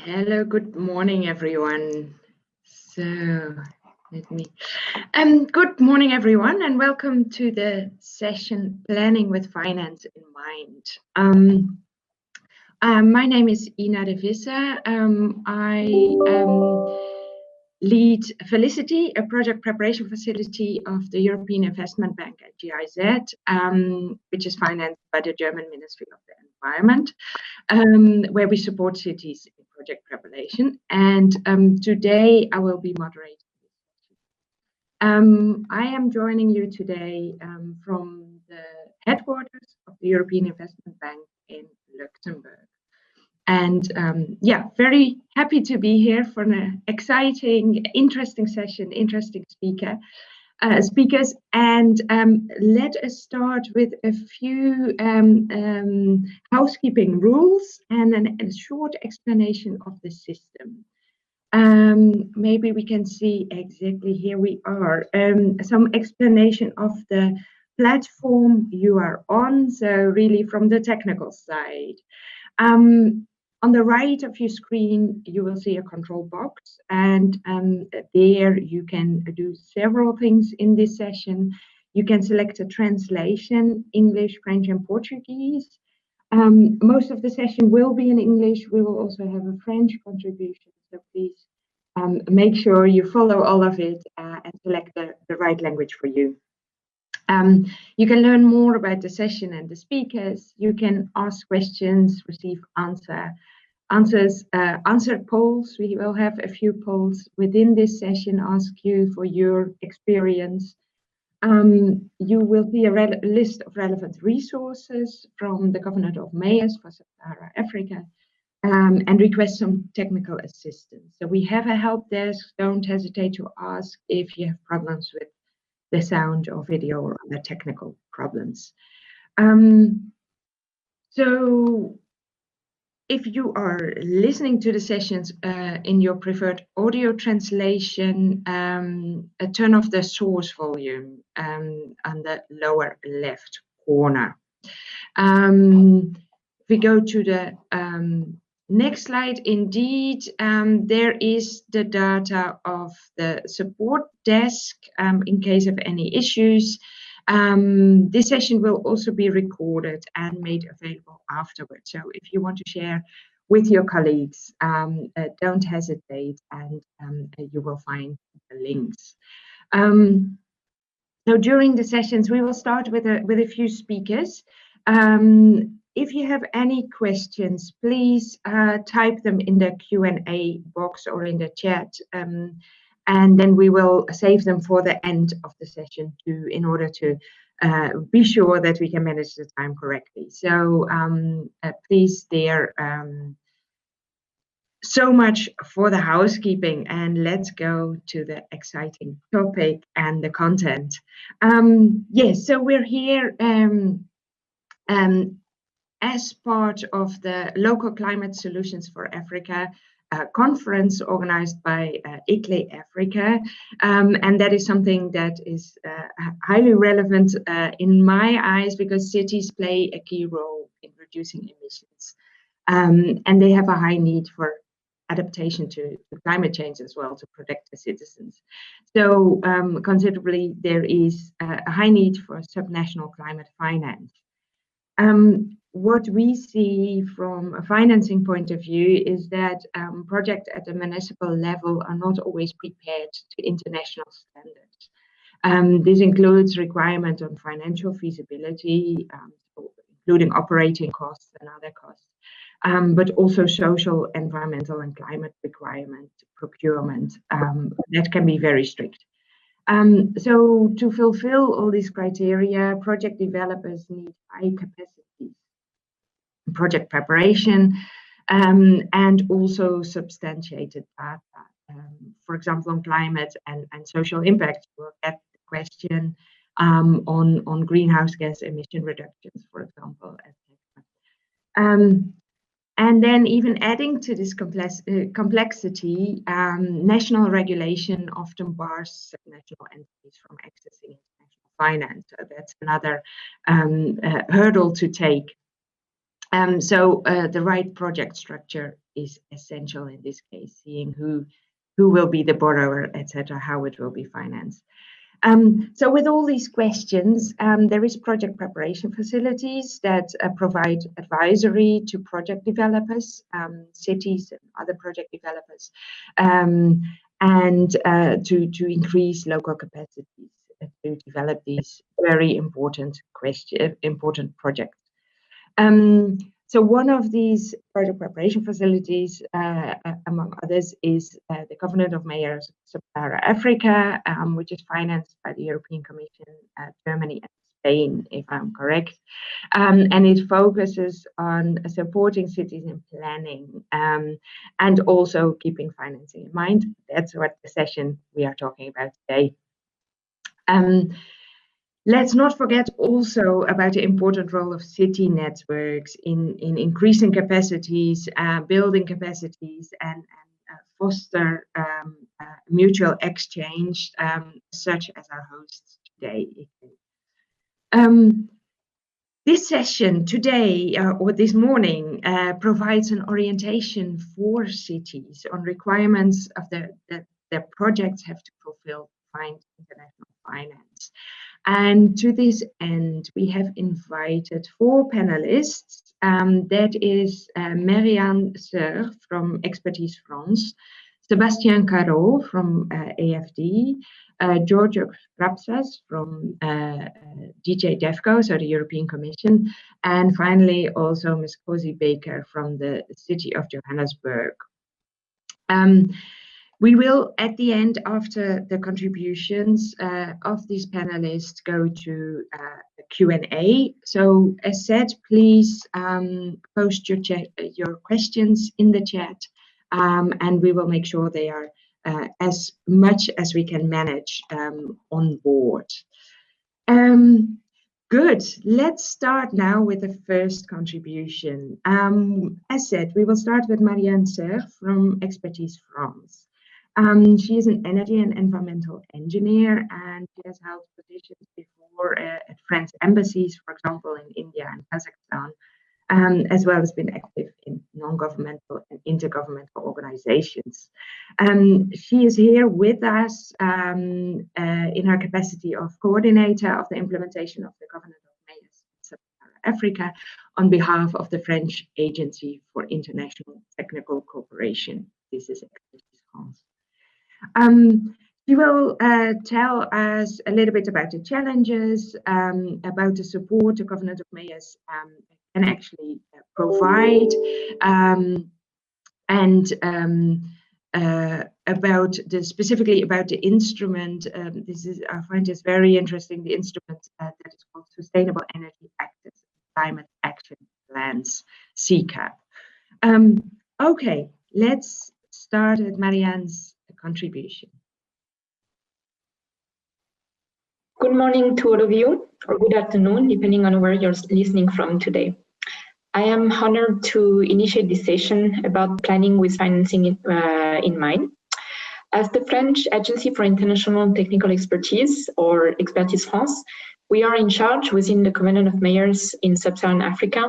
Hello, good morning, everyone. Good morning, everyone, and welcome to the session Planning with Finance in Mind. My name is Ina de Visser. I lead Felicity, a project preparation facility of the European Investment Bank at GIZ, which is financed by the German Ministry of the Environment, where we support cities in project preparation. And today I will be moderating. I am joining you today from the headquarters of the European Investment Bank in Luxembourg. And very happy to be here for an exciting, interesting session, interesting speakers. And let us start with a few housekeeping rules and a short explanation of the system. Maybe we can see exactly here we are. Some explanation of the platform you are on, so really from the technical side. On the right of your screen, you will see a control box, and there you can do several things in this session. You can select a translation, English, French, and Portuguese. Most of the session will be in English. We will also have a French contribution, so please make sure you follow all of it and select the right language for you. You can learn more about the session and the speakers. You can ask questions, receive answered polls. We will have a few polls within this session, ask you for your experience. You will see a list of relevant resources from the Government of Mayors for Sub-Saharan Africa, and request some technical assistance. So we have a help desk. Don't hesitate to ask if you have problems with the sound or video or other technical problems. So if you are listening to the sessions in your preferred audio translation, turn off the source volume on the lower left corner. If we go to the next slide, indeed, there is the data of the support desk in case of any issues. This session will also be recorded and made available afterwards. So if you want to share with your colleagues, don't hesitate, and you will find the links. So during the sessions, we will start with a few speakers. If you have any questions, please type them in the Q&A box or in the chat, and then we will save them for the end of the session in order to be sure that we can manage the time correctly. So please, so much for the housekeeping, and let's go to the exciting topic and the content. Yes, so we're here as part of the Local Climate Solutions for Africa conference organized by ICLE Africa, and that is something that is highly relevant in my eyes, because cities play a key role in reducing emissions, and they have a high need for adaptation to climate change as well, to protect the citizens. So considerably, there is a high need for subnational climate finance. What we see from a financing point of view is that projects at the municipal level are not always prepared to international standards. This includes requirement on financial feasibility, including operating costs and other costs, but also social, environmental, and climate requirement procurement that can be very strict. So to fulfill all these criteria, project developers need high capacities, project preparation, and also substantiated data. For example, on climate and social impact, we'll get the question on greenhouse gas emission reductions, for example, etc. And then even adding to this complexity, national regulation often bars subnational entities from accessing international finance. So that's another hurdle to take. So the right project structure is essential in this case, seeing who will be the borrower, etc., how it will be financed. So with all these questions, there is project preparation facilities that provide advisory to project developers, cities and other project developers, and to increase local capacities to develop these very important projects. So one of these project preparation facilities, among others, is the Covenant of Mayors Sub-Saharan Africa, which is financed by the European Commission, Germany and Spain, if I'm correct. And it focuses on supporting cities in planning and also keeping financing in mind. That's what the session we are talking about today. Let's not forget also about the important role of city networks in increasing capacities, building capacities, and foster mutual exchange, such as our hosts today. This session today, or this morning, provides an orientation for cities on requirements of their projects have to fulfill to find international finance. And to this end, we have invited 4 panelists. That is Marianne Serre from Expertise France, Sébastien Carreau from AFD, Giorgio Rapsas from DJ DEFCO, so the European Commission, and finally also Ms. Cozy Baker from the City of Johannesburg. We will, at the end, after the contributions of these panelists, go to the Q&A. So, as said, please post your questions in the chat, and we will make sure they are as much as we can manage on board. Good. Let's start now with the first contribution. As said, we will start with Marianne Serre from Expertise France. She is an energy and environmental engineer, and she has held positions before at French embassies, for example, in India and Kazakhstan, as well as been active in non-governmental and intergovernmental organizations. She is here with us in her capacity of coordinator of the implementation of the Covenant of Mayors in Sub-Saharan Africa on behalf of the French Agency for International Technical Cooperation. This is Expertise France. She will tell us a little bit about the challenges, about the support the Covenant of Mayors can actually provide, and specifically about the instrument. I find this very interesting. The instrument that is called Sustainable Energy Access Climate Action Plans, CCAP. Okay, let's start with Marianne's contribution. Good morning to all of you, or good afternoon, depending on where you're listening from today. I am honored to initiate this session about planning with financing in mind. As the French Agency for International Technical Expertise, or Expertise France, we are in charge within the Covenant of Mayors in Sub-Saharan Africa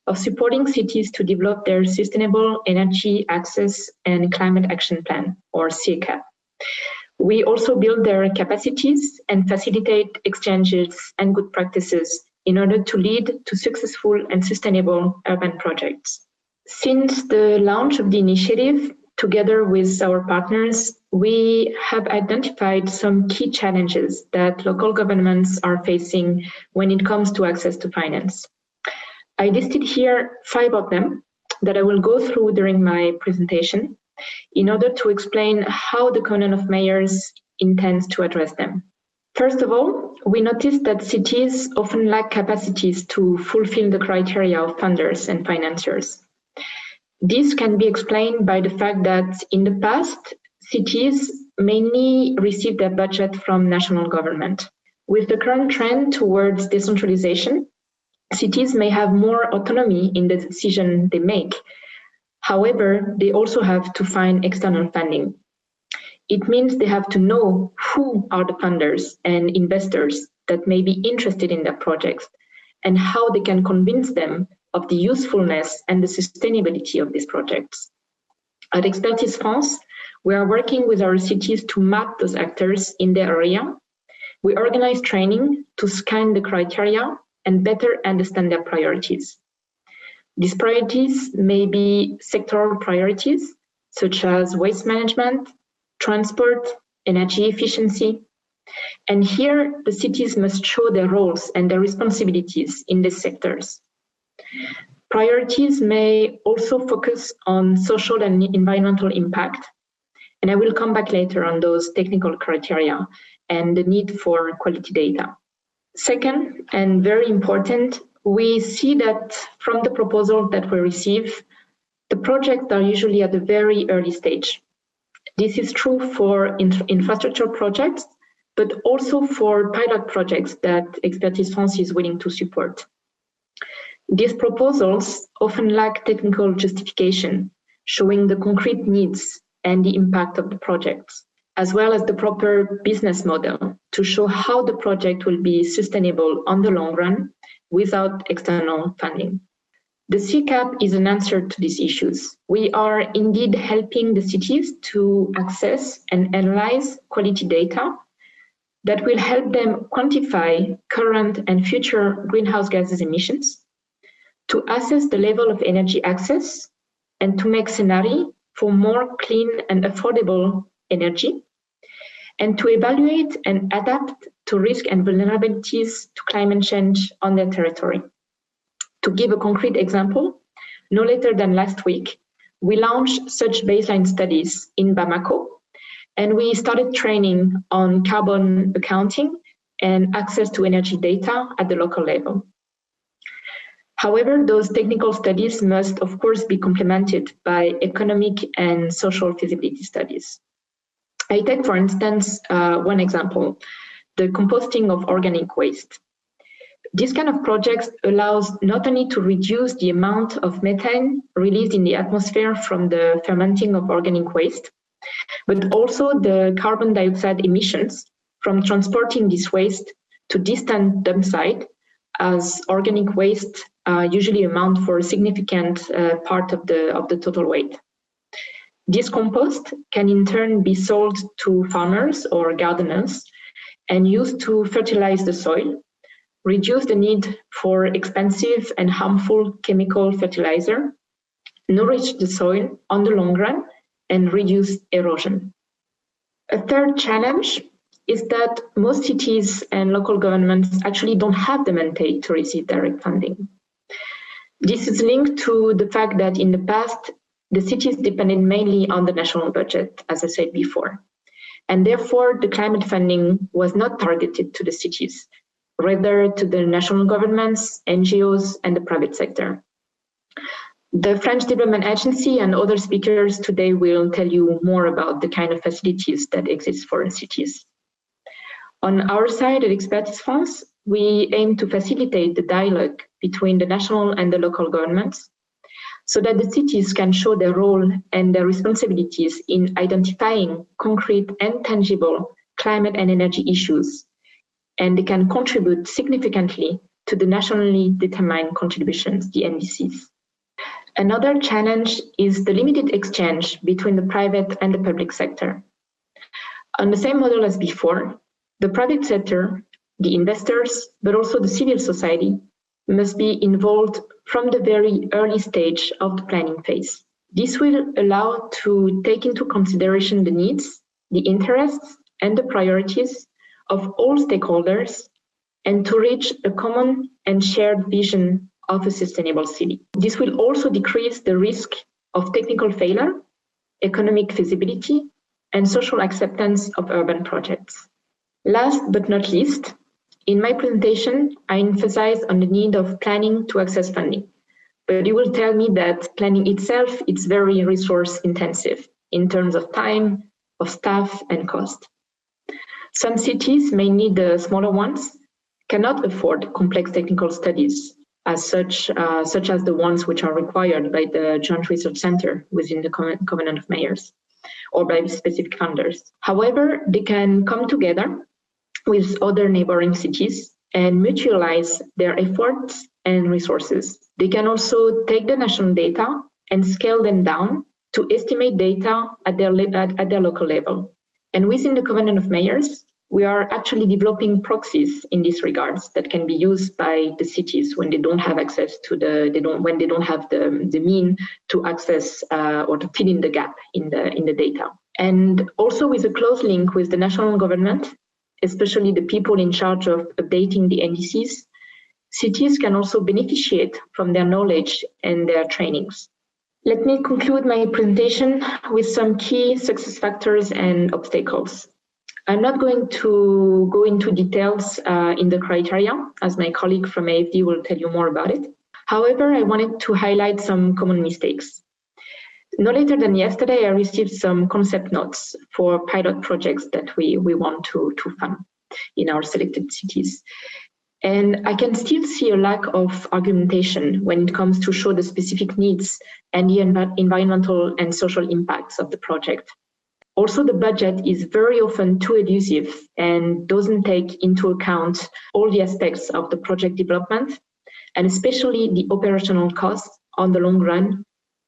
of supporting cities to develop their Sustainable Energy Access and Climate Action Plan, or CCAP. We also build their capacities and facilitate exchanges and good practices in order to lead to successful and sustainable urban projects. Since the launch of the initiative, together with our partners, we have identified some key challenges that local governments are facing when it comes to access to finance. I listed here 5 of them that I will go through during my presentation in order to explain how the Covenant of Mayors intends to address them. First of all, we noticed that cities often lack capacities to fulfill the criteria of funders and financiers. This can be explained by the fact that in the past, cities mainly received their budget from national government. With the current trend towards decentralization, cities may have more autonomy in the decision they make. However, they also have to find external funding. It means they have to know who are the funders and investors that may be interested in their projects and how they can convince them of the usefulness and the sustainability of these projects. At Expertise France, we are working with our cities to map those actors in their area. We organize training to scan the criteria and better understand their priorities. These priorities may be sectoral priorities, such as waste management, transport, energy efficiency. And here, the cities must show their roles and their responsibilities in these sectors. Priorities may also focus on social and environmental impact, and I will come back later on those technical criteria and the need for quality data. Second, and very important, we see that from the proposal that we receive, the projects are usually at a very early stage. This is true for infrastructure projects, but also for pilot projects that Expertise France is willing to support. These proposals often lack technical justification, showing the concrete needs and the impact of the projects, as well as the proper business model to show how the project will be sustainable on the long run without external funding. The CCAP is an answer to these issues. We are indeed helping the cities to access and analyze quality data that will help them quantify current and future greenhouse gases emissions, to assess the level of energy access, and to make scenarios for more clean and affordable energy, and to evaluate and adapt to risk and vulnerabilities to climate change on their territory. To give a concrete example, no later than last week, we launched such baseline studies in Bamako, and we started training on carbon accounting and access to energy data at the local level. However, those technical studies must, of course, be complemented by economic and social feasibility studies. I take, for instance, one example, the composting of organic waste. This kind of project allows not only to reduce the amount of methane released in the atmosphere from the fermenting of organic waste, but also the carbon dioxide emissions from transporting this waste to distant dump site, as organic waste usually amount for a significant part of the total weight. This compost can in turn be sold to farmers or gardeners and used to fertilize the soil, reduce the need for expensive and harmful chemical fertilizer, nourish the soil on the long run, and reduce erosion. A third challenge is that most cities and local governments actually don't have the mandate to receive direct funding. This is linked to the fact that in the past, the cities depended mainly on the national budget, as I said before. And therefore, the climate funding was not targeted to the cities, rather to the national governments, NGOs, and the private sector. The French Development Agency and other speakers today will tell you more about the kind of facilities that exist for cities. On our side at Expertise France, we aim to facilitate the dialogue between the national and the local governments so that the cities can show their role and their responsibilities in identifying concrete and tangible climate and energy issues, and they can contribute significantly to the nationally determined contributions, the NDCs. Another challenge is the limited exchange between the private and the public sector. On the same model as before, the private sector, the investors, but also the civil society must be involved from the very early stage of the planning phase. This will allow to take into consideration the needs, the interests, and the priorities of all stakeholders, and to reach a common and shared vision of a sustainable city. This will also decrease the risk of technical failure, economic feasibility, and social acceptance of urban projects. Last but not least, in my presentation, I emphasize on the need of planning to access funding. But you will tell me that planning itself is very resource intensive in terms of time, of staff, and cost. Some cities may need the smaller ones, cannot afford complex technical studies, such as the ones which are required by the Joint Research Center within the Covenant of Mayors, or by specific funders. However, they can come together with other neighboring cities and mutualize their efforts and resources. They can also take the national data and scale them down to estimate data at their local level. And within the Covenant of Mayors, we are actually developing proxies in this regards that can be used by the cities when they don't have access to when they don't have the mean to access or to fill in the gap in the data. And also with a close link with the national government, especially the people in charge of updating the NDCs, cities can also beneficiate from their knowledge and their trainings. Let me conclude my presentation with some key success factors and obstacles. I'm not going to go into details in the criteria, as my colleague from AFD will tell you more about it. However, I wanted to highlight some common mistakes. No later than yesterday, I received some concept notes for pilot projects that we want to fund in our selected cities. And I can still see a lack of argumentation when it comes to show the specific needs and the environmental and social impacts of the project. Also, the budget is very often too elusive and doesn't take into account all the aspects of the project development, and especially the operational costs on the long run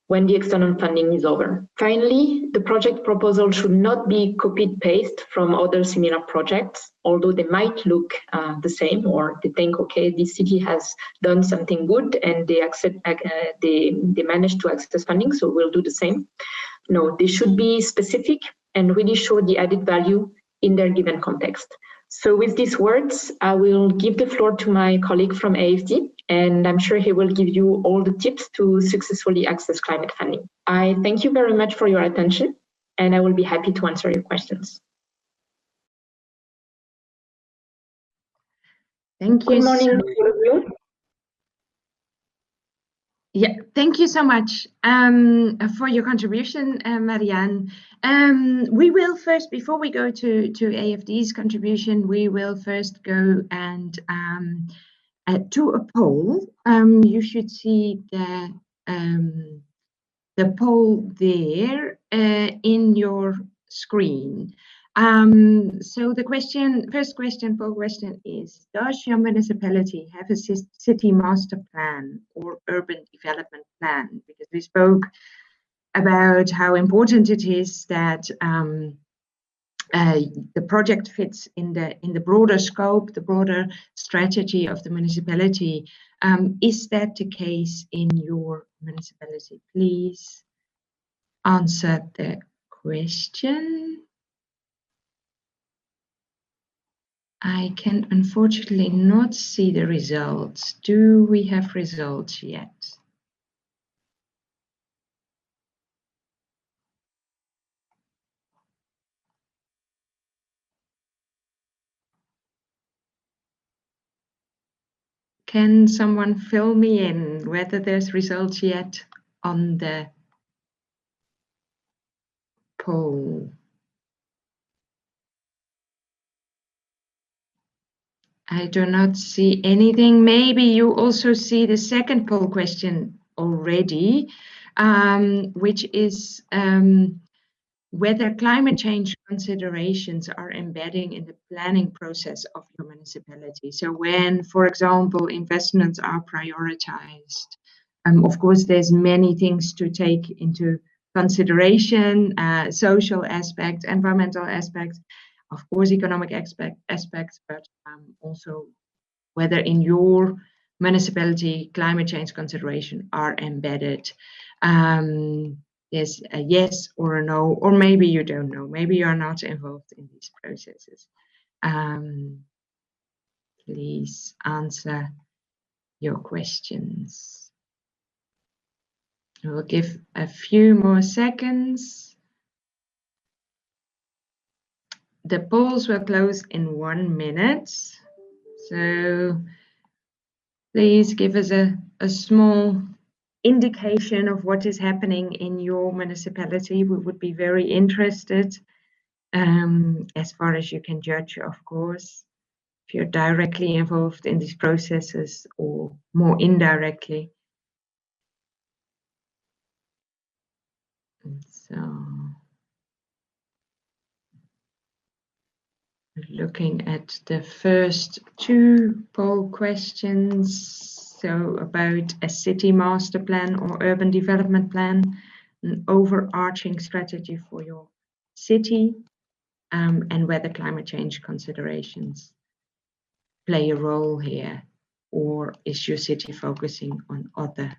when the external funding is over. Finally, the project proposal should not be copied-paste from other similar projects, although they might look the same, or they think, okay, this city has done something good and they managed to access funding, so we'll do the same. No, they should be specific and really show the added value in their given context. So with these words, I will give the floor to my colleague from AFD, and I'm sure he will give you all the tips to successfully access climate funding. I thank you very much for your attention, and I will be happy to answer your questions. Thank you. Good morning to all of you. Yeah, thank you so much for your contribution, Marianne. We will first, before we go to AFD's contribution, we will first go and to a poll. You should see the poll there in your screen. So the poll question is, does your municipality have a city master plan or urban development plan? Because we spoke about how important it is that the project fits in the broader scope, the broader strategy of the municipality. Is that the case in your municipality? Please answer the question. I can unfortunately not see the results. Do we have results yet? Can someone fill me in whether there's results yet on the poll? I do not see anything. Maybe you also see the second poll question already, which is whether climate change considerations are embedding in the planning process of your municipality. So when, for example, investments are prioritized, of course, there's many things to take into consideration, social aspects, environmental aspects, of course, economic aspects, but also whether in your municipality climate change considerations are embedded. There's a yes or a no, or maybe you don't know. Maybe you're not involved in these processes. Please answer your questions. We'll give a few more seconds. The polls will close in 1 minute. So please give us a small indication of what is happening in your municipality. We would be very interested, as far as you can judge, of course, if you're directly involved in these processes or more indirectly. And so, looking at the first 2 poll questions. so about a city master plan or urban development plan, an overarching strategy for your city, and whether climate change considerations play a role here, or is your city focusing on other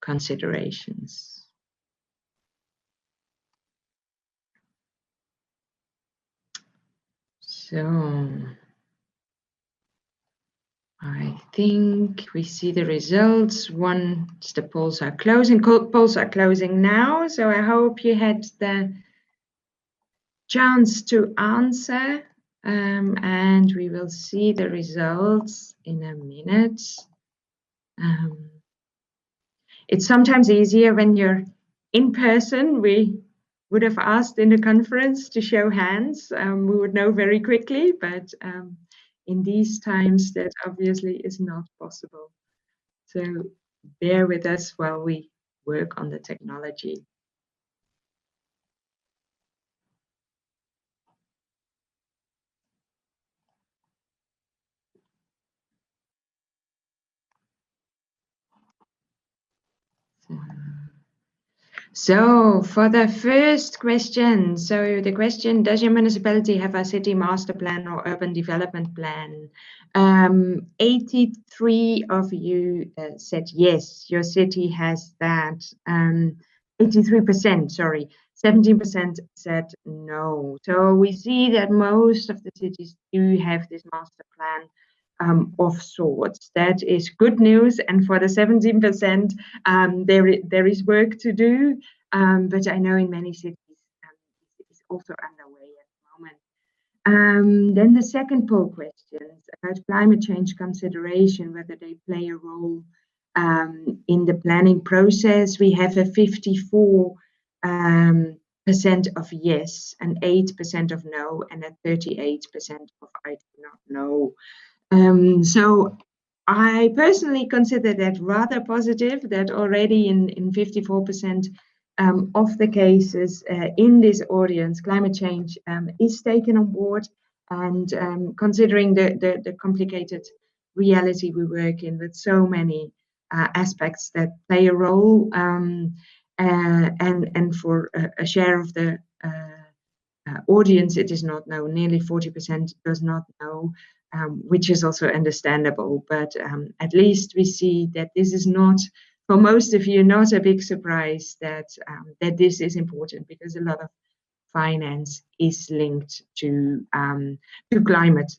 considerations? So I think we see the results once the polls are closing. Polls are closing now, so I hope you had the chance to answer, and we will see the results in a minute. It's sometimes easier when you're in person. We would have asked in the conference to show hands. We would know very quickly, but in these times that obviously is not possible. So bear with us while we work on the technology. So for the first question, so the question, does your municipality have a city master plan or urban development plan? 83 of you said yes, your city has that. 83%, sorry, 17% said no. So we see that most of the cities do have this master plan of sorts. That is good news, and for the 17%, there is work to do, but I know in many cities it's also underway at the moment. Then the second poll questions about climate change consideration, whether they play a role in the planning process. We have a 54% of yes, and 8% of no, and a 38% of I do not know. So I personally consider that rather positive, that already in 54% of the cases in this audience, climate change is taken on board, and considering the complicated reality we work in with so many aspects that play a role, and for a share of the audience, it is not known. Nearly 40% does not know, which is also understandable. But at least we see that this is not, for most of you, not a big surprise that that this is important, because a lot of finance is linked to climate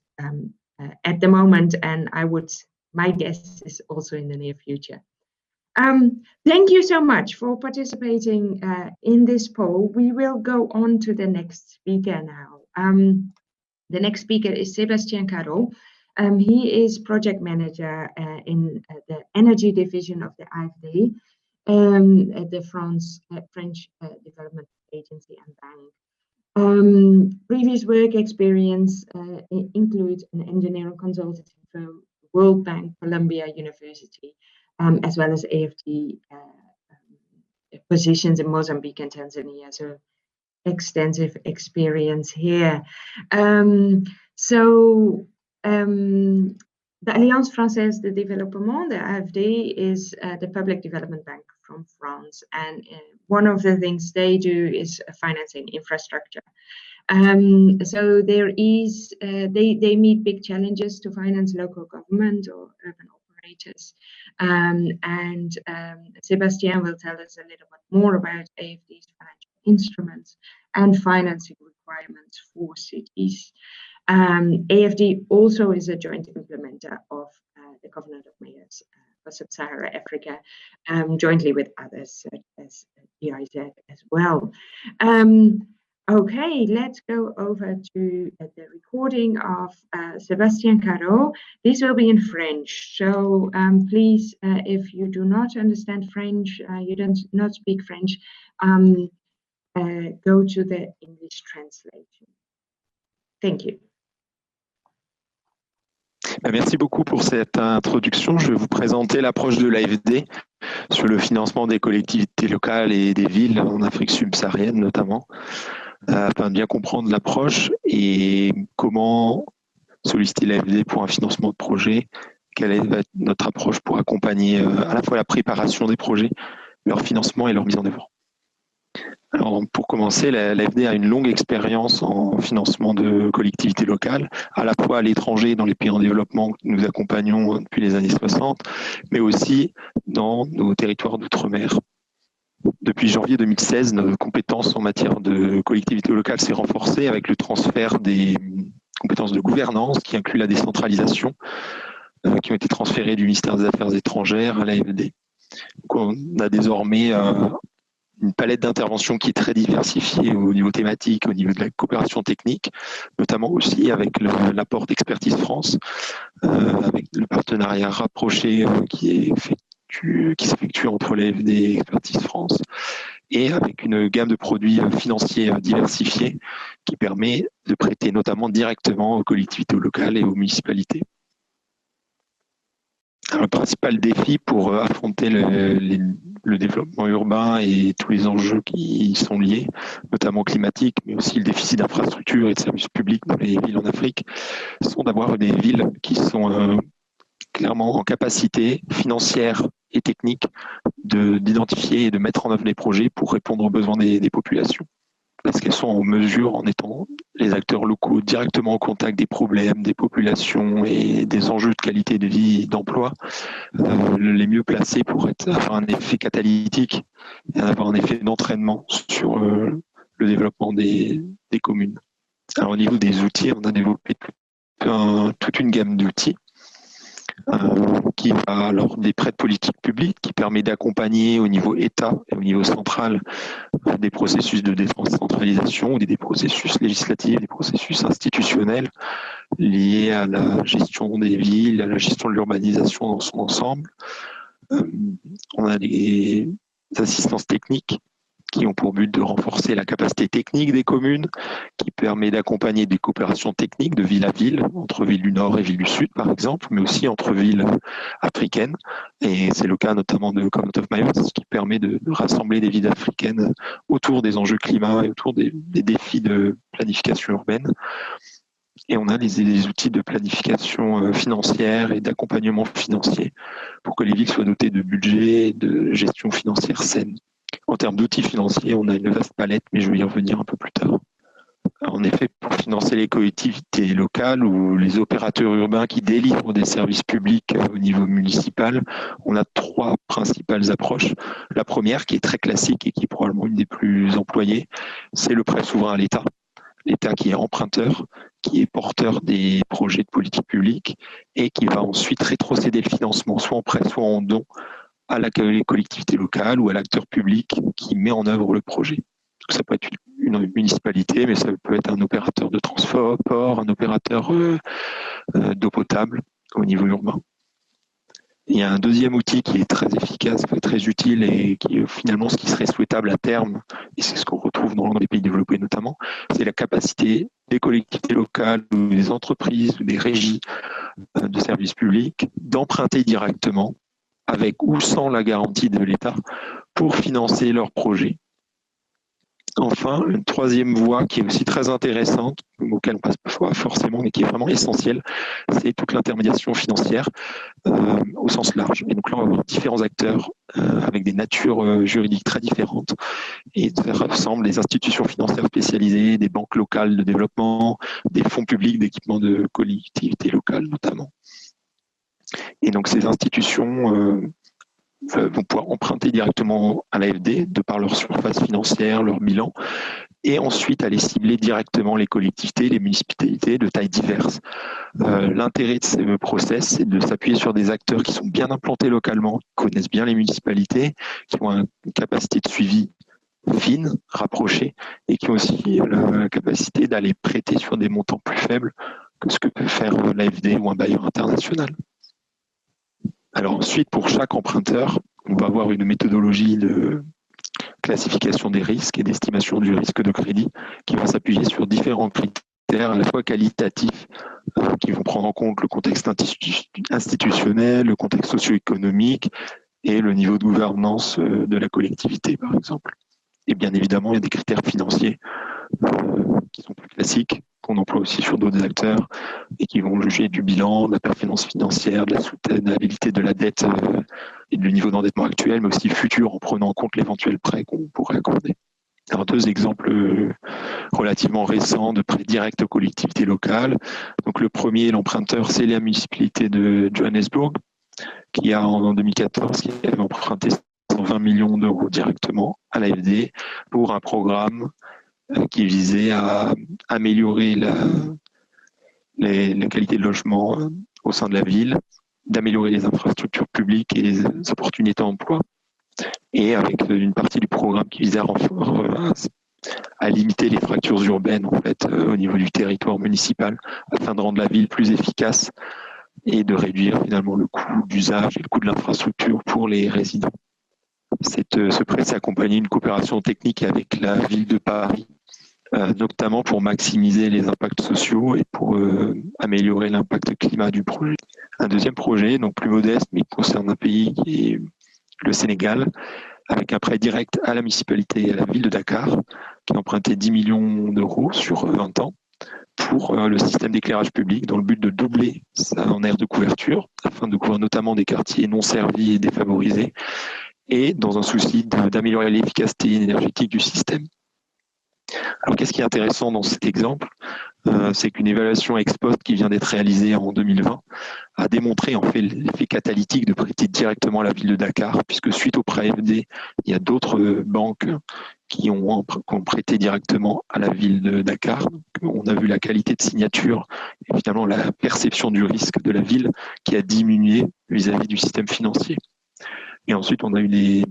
at the moment, and my guess is also in the near future. Thank you so much for participating in this poll. We will go on to the next speaker now. The next speaker is Sébastien Carreau. He is project manager in the energy division of the AFD at the French Development Agency and Bank. Previous work experience includes an engineering consultancy firm, World Bank, Columbia University, as well as AFD positions in Mozambique and Tanzania. So extensive experience here. The Alliance Française de Développement, the AFD, is the public development bank from France, and one of the things they do is financing infrastructure. So there is, they meet big challenges to finance local government or urban operators, and Sébastien will tell us a little bit more about AFD's financial instruments and financing requirements for cities. AFD also is a joint implementer of the Covenant of Mayors for Sub-Saharan Africa, jointly with others such as GIZ as well. Okay, let's go over to the recording of Sébastien Carreau. This will be in French, so please, if you do not understand French, you do not speak French, go to the English translation. Thank you. Merci beaucoup pour cette introduction. Je vais vous présenter l'approche de l'AFD sur le financement des collectivités locales et des villes en Afrique subsaharienne notamment, afin de bien comprendre l'approche et comment solliciter l'AFD pour un financement de projet quelle va être notre approche pour accompagner à la fois la préparation des projets, leur financement et leur mise en œuvre. Alors, pour commencer, l'AFD a une longue expérience en financement de collectivités locales, à la fois à l'étranger, dans les pays en développement que nous accompagnons depuis les années 60, mais aussi dans nos territoires d'outre-mer. Depuis janvier 2016, notre compétence en matière de collectivité locale s'est renforcée avec le transfert des compétences de gouvernance qui inclut la décentralisation, qui ont été transférées du ministère des Affaires étrangères à l'AFD. On a désormais une palette d'interventions qui est très diversifiée au niveau thématique, au niveau de la coopération technique, notamment aussi avec l'apport d'Expertise France, avec le partenariat rapproché qui s'effectue entre l'AFD et Expertise France, et avec une gamme de produits financiers diversifiés qui permet de prêter notamment directement aux collectivités locales et aux municipalités. Alors, le principal défi pour affronter le développement urbain et tous les enjeux qui y sont liés, notamment climatiques, mais aussi le déficit d'infrastructures et de services publics dans les villes en Afrique, sont d'avoir des villes qui sont clairement en capacité financière et technique d'identifier et de mettre en œuvre des projets pour répondre aux besoins des populations. Parce qu'elles sont en mesure, en étant les acteurs locaux directement en contact des problèmes, des populations et des enjeux de qualité de vie et d'emploi, les mieux placés pour avoir un effet catalytique et avoir un effet d'entraînement sur le développement des communes. Alors, au niveau des outils, on a développé toute une gamme d'outils qui va alors des prêts de politique publique qui permet d'accompagner au niveau État et au niveau central des processus de décentralisation, des processus législatifs, des processus institutionnels liés à la gestion des villes, à la gestion de l'urbanisation dans son ensemble. On a les assistances techniques qui ont pour but de renforcer la capacité technique des communes, qui permet d'accompagner des coopérations techniques de ville à ville, entre villes du Nord et villes du Sud, par exemple, mais aussi entre villes africaines. Et c'est le cas notamment de CoM SSA, qui permet de rassembler des villes africaines autour des enjeux climat et autour des défis de planification urbaine. Et on a les outils de planification financière et d'accompagnement financier pour que les villes soient dotées de budget et de gestion financière saine. En termes d'outils financiers, on a une vaste palette, mais je vais y revenir un peu plus tard. En effet, pour financer les collectivités locales ou les opérateurs urbains qui délivrent des services publics au niveau municipal, on a trois principales approches. La première, qui est très classique et qui est probablement une des plus employées, c'est le prêt souverain à l'État. L'État qui est emprunteur, qui est porteur des projets de politique publique et qui va ensuite rétrocéder le financement, soit en prêt, soit en don, à la collectivité locale ou à l'acteur public qui met en œuvre le projet. Donc, ça peut être une municipalité, mais ça peut être un opérateur de transport, un opérateur d'eau potable au niveau urbain. Il y a un deuxième outil qui est très efficace, très utile et qui est finalement ce qui serait souhaitable à terme, et c'est ce qu'on retrouve dans les pays développés notamment, c'est la capacité des collectivités locales ou des entreprises ou des régies de services publics d'emprunter directement avec ou sans la garantie de l'État, pour financer leurs projets. Enfin, une troisième voie qui est aussi très intéressante, auquel on passe pas forcément, mais qui est vraiment essentielle, c'est toute l'intermédiation financière au sens large. Et donc là, on va avoir différents acteurs avec des natures juridiques très différentes. Et ça ressemble des institutions financières spécialisées, des banques locales de développement, des fonds publics d'équipement de collectivités locales notamment. Et donc ces institutions vont pouvoir emprunter directement à l'AFD de par leur surface financière, leur bilan, et ensuite aller cibler directement les collectivités, les municipalités de tailles diverses. L'intérêt de ce process, c'est de s'appuyer sur des acteurs qui sont bien implantés localement, qui connaissent bien les municipalités, qui ont une capacité de suivi fine, rapprochée, et qui ont aussi la capacité d'aller prêter sur des montants plus faibles que ce que peut faire l'AFD ou un bailleur international. Alors ensuite, pour chaque emprunteur, on va avoir une méthodologie de classification des risques et d'estimation du risque de crédit qui va s'appuyer sur différents critères à la fois qualitatifs qui vont prendre en compte le contexte institutionnel, le contexte socio-économique et le niveau de gouvernance de la collectivité, par exemple. Et bien évidemment, il y a des critères financiers qui sont plus classiques, qu'on emploie aussi sur d'autres acteurs et qui vont juger du bilan, de la performance financière, de la soutenabilité de la dette et du niveau d'endettement actuel, mais aussi futur en prenant en compte l'éventuel prêt qu'on pourrait accorder. Alors, 2 exemples relativement récents de prêts directs aux collectivités locales. Donc, le premier, l'emprunteur, c'est la municipalité de Johannesburg, qui a en 2014 qui avait emprunté 120 millions d'euros directement à l'AFD pour un programme qui visait à améliorer la qualité de logement au sein de la ville, d'améliorer les infrastructures publiques et les opportunités d'emploi, et avec une partie du programme qui visait à limiter les fractures urbaines en fait, au niveau du territoire municipal, afin de rendre la ville plus efficace et de réduire finalement le coût d'usage et le coût de l'infrastructure pour les résidents. Ce prêt s'est accompagné d'une coopération technique avec la ville de Paris, notamment pour maximiser les impacts sociaux et pour améliorer l'impact climat du projet. Un deuxième projet, donc plus modeste, mais qui concerne un pays qui est le Sénégal, avec un prêt direct à la municipalité et à la ville de Dakar, qui a emprunté 10 millions d'euros sur 20 ans pour le système d'éclairage public dans le but de doubler en aire de couverture, afin de couvrir notamment des quartiers non servis et défavorisés, et dans un souci d'améliorer l'efficacité énergétique du système. Alors, qu'est-ce qui est intéressant dans cet exemple ? C'est qu'une évaluation ex post qui vient d'être réalisée en 2020 a démontré en fait l'effet catalytique de prêter directement à la ville de Dakar, puisque suite au prêt AFD, il y a d'autres banques qui ont prêté directement à la ville de Dakar. Donc, on a vu la qualité de signature et finalement la perception du risque de la ville qui a diminué vis-à-vis du système financier. Et ensuite, on a eu des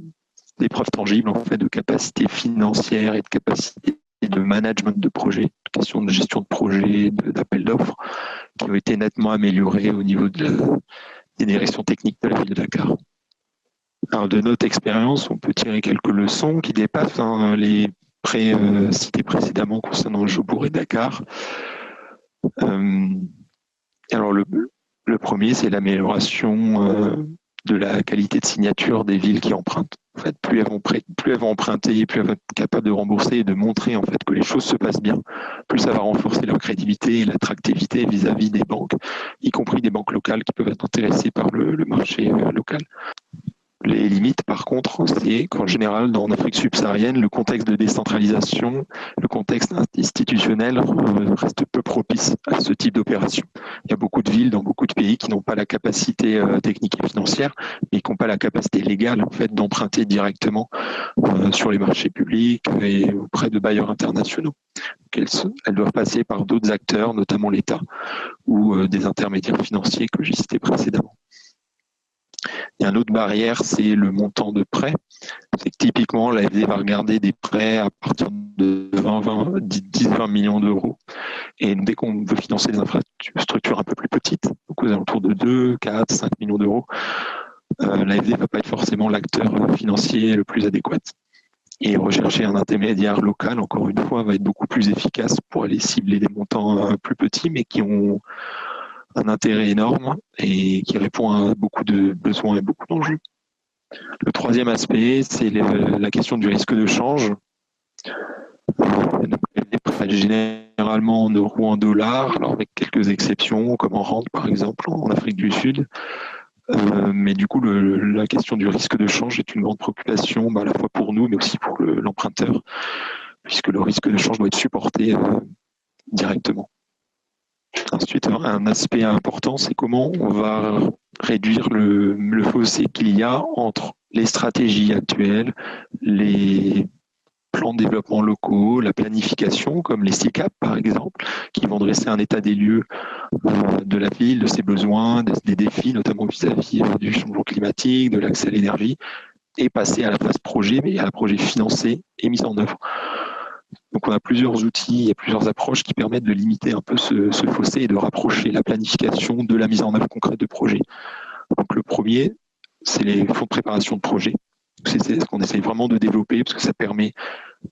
preuves tangibles en fait de capacité financière et de capacité de management de projet, de questions de gestion de projet, d'appel d'offres, qui ont été nettement améliorées au niveau des directions techniques de la ville de Dakar. Alors, de notre expérience, on peut tirer quelques leçons qui dépassent les prêts cités précédemment concernant Jobourg et Dakar. Alors, le premier, c'est l'amélioration de la qualité de signature des villes qui empruntent. En fait, plus elles vont emprunter, plus elles vont être capables de rembourser et de montrer en fait que les choses se passent bien, plus ça va renforcer leur crédibilité et l'attractivité vis-à-vis des banques, y compris des banques locales qui peuvent être intéressées par le marché local. Les limites, par contre, c'est qu'en général, en Afrique subsaharienne, le contexte de décentralisation, le contexte institutionnel reste peu propice à ce type d'opération. Il y a beaucoup de villes dans beaucoup de pays qui n'ont pas la capacité technique et financière, mais qui n'ont pas la capacité légale en fait, d'emprunter directement sur les marchés publics et auprès de bailleurs internationaux. Elles doivent passer par d'autres acteurs, notamment l'État ou des intermédiaires financiers que j'ai cités précédemment. Il y a une autre barrière, c'est le montant de prêt. C'est que typiquement, l'AFD va regarder des prêts à partir de 10-20 millions d'euros. Et dès qu'on veut financer des infrastructures un peu plus petites, donc aux alentours de 2, 4, 5 millions d'euros, l'AFD ne va pas être forcément l'acteur financier le plus adéquat. Et rechercher un intermédiaire local, encore une fois, va être beaucoup plus efficace pour aller cibler des montants plus petits, mais qui ont un intérêt énorme et qui répond à beaucoup de besoins et beaucoup d'enjeux. Le troisième aspect, c'est la question du risque de change. Les prêts généralement en euros ou en dollars, alors avec quelques exceptions, comme en rente par exemple en Afrique du Sud. Mais du coup, la question du risque de change est une grande préoccupation à la fois pour nous, mais aussi pour l'emprunteur, puisque le risque de change doit être supporté directement. Ensuite, un aspect important, c'est comment on va réduire le fossé qu'il y a entre les stratégies actuelles, les plans de développement locaux, la planification, comme les SICAP par exemple, qui vont dresser un état des lieux de la ville, de ses besoins, des défis, notamment vis-à-vis du changement climatique, de l'accès à l'énergie, et passer à la phase projet, mais à la projet financé et mis en œuvre. Donc on a plusieurs outils et plusieurs approches qui permettent de limiter un peu ce fossé et de rapprocher la planification de la mise en œuvre concrète de projets. Donc le premier, c'est les fonds de préparation de projets. C'est ce qu'on essaye vraiment de développer parce que ça permet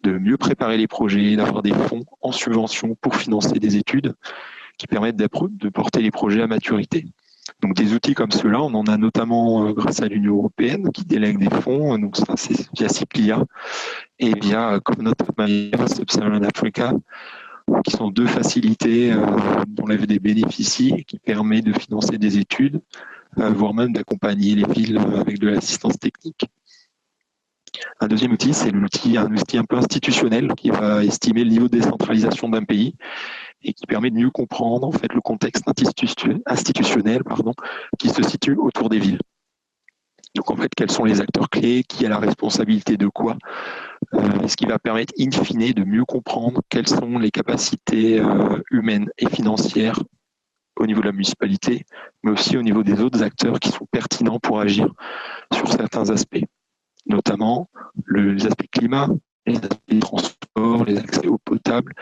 de mieux préparer les projets, d'avoir des fonds en subvention pour financer des études qui permettent de porter les projets à maturité. Donc des outils comme ceux-là, on en a notamment grâce à l'Union européenne qui délègue des fonds, donc ça c'est via CIPLIA et via CoM Sub-Saharan Africa qui sont deux facilités dont l'AFD bénéficie et qui permet de financer des études, voire même d'accompagner les villes avec de l'assistance technique. Un deuxième outil, c'est un outil un peu institutionnel qui va estimer le niveau de décentralisation d'un pays et qui permet de mieux comprendre en fait le contexte institutionnel qui se situe autour des villes. Donc en fait, quels sont les acteurs clés, qui a la responsabilité de quoi, ce qui va permettre in fine de mieux comprendre quelles sont les capacités humaines et financières au niveau de la municipalité, mais aussi au niveau des autres acteurs qui sont pertinents pour agir sur certains aspects, notamment les aspects climat, les aspects transport, les accès eau potable.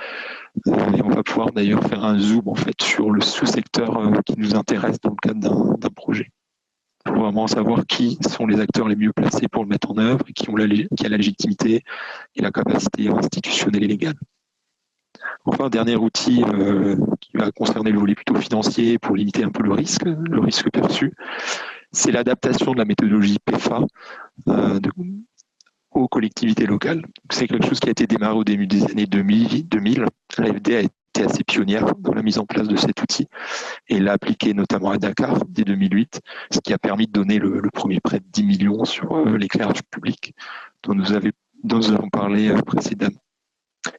Et on va pouvoir d'ailleurs faire un zoom en fait sur le sous-secteur qui nous intéresse dans le cadre d'un projet, pour vraiment savoir qui sont les acteurs les mieux placés pour le mettre en œuvre et qui a la légitimité et la capacité institutionnelle et légale. Enfin, un dernier outil qui va concerner le volet plutôt financier pour limiter un peu le risque perçu, c'est l'adaptation de la méthodologie PFA aux collectivités locales. C'est quelque chose qui a été démarré au début des années 2000. L'AFD a été assez pionnière dans la mise en place de cet outil et l'a appliqué notamment à Dakar dès 2008, ce qui a permis de donner le premier prêt de 10 millions sur l'éclairage public dont nous avons parlé précédemment.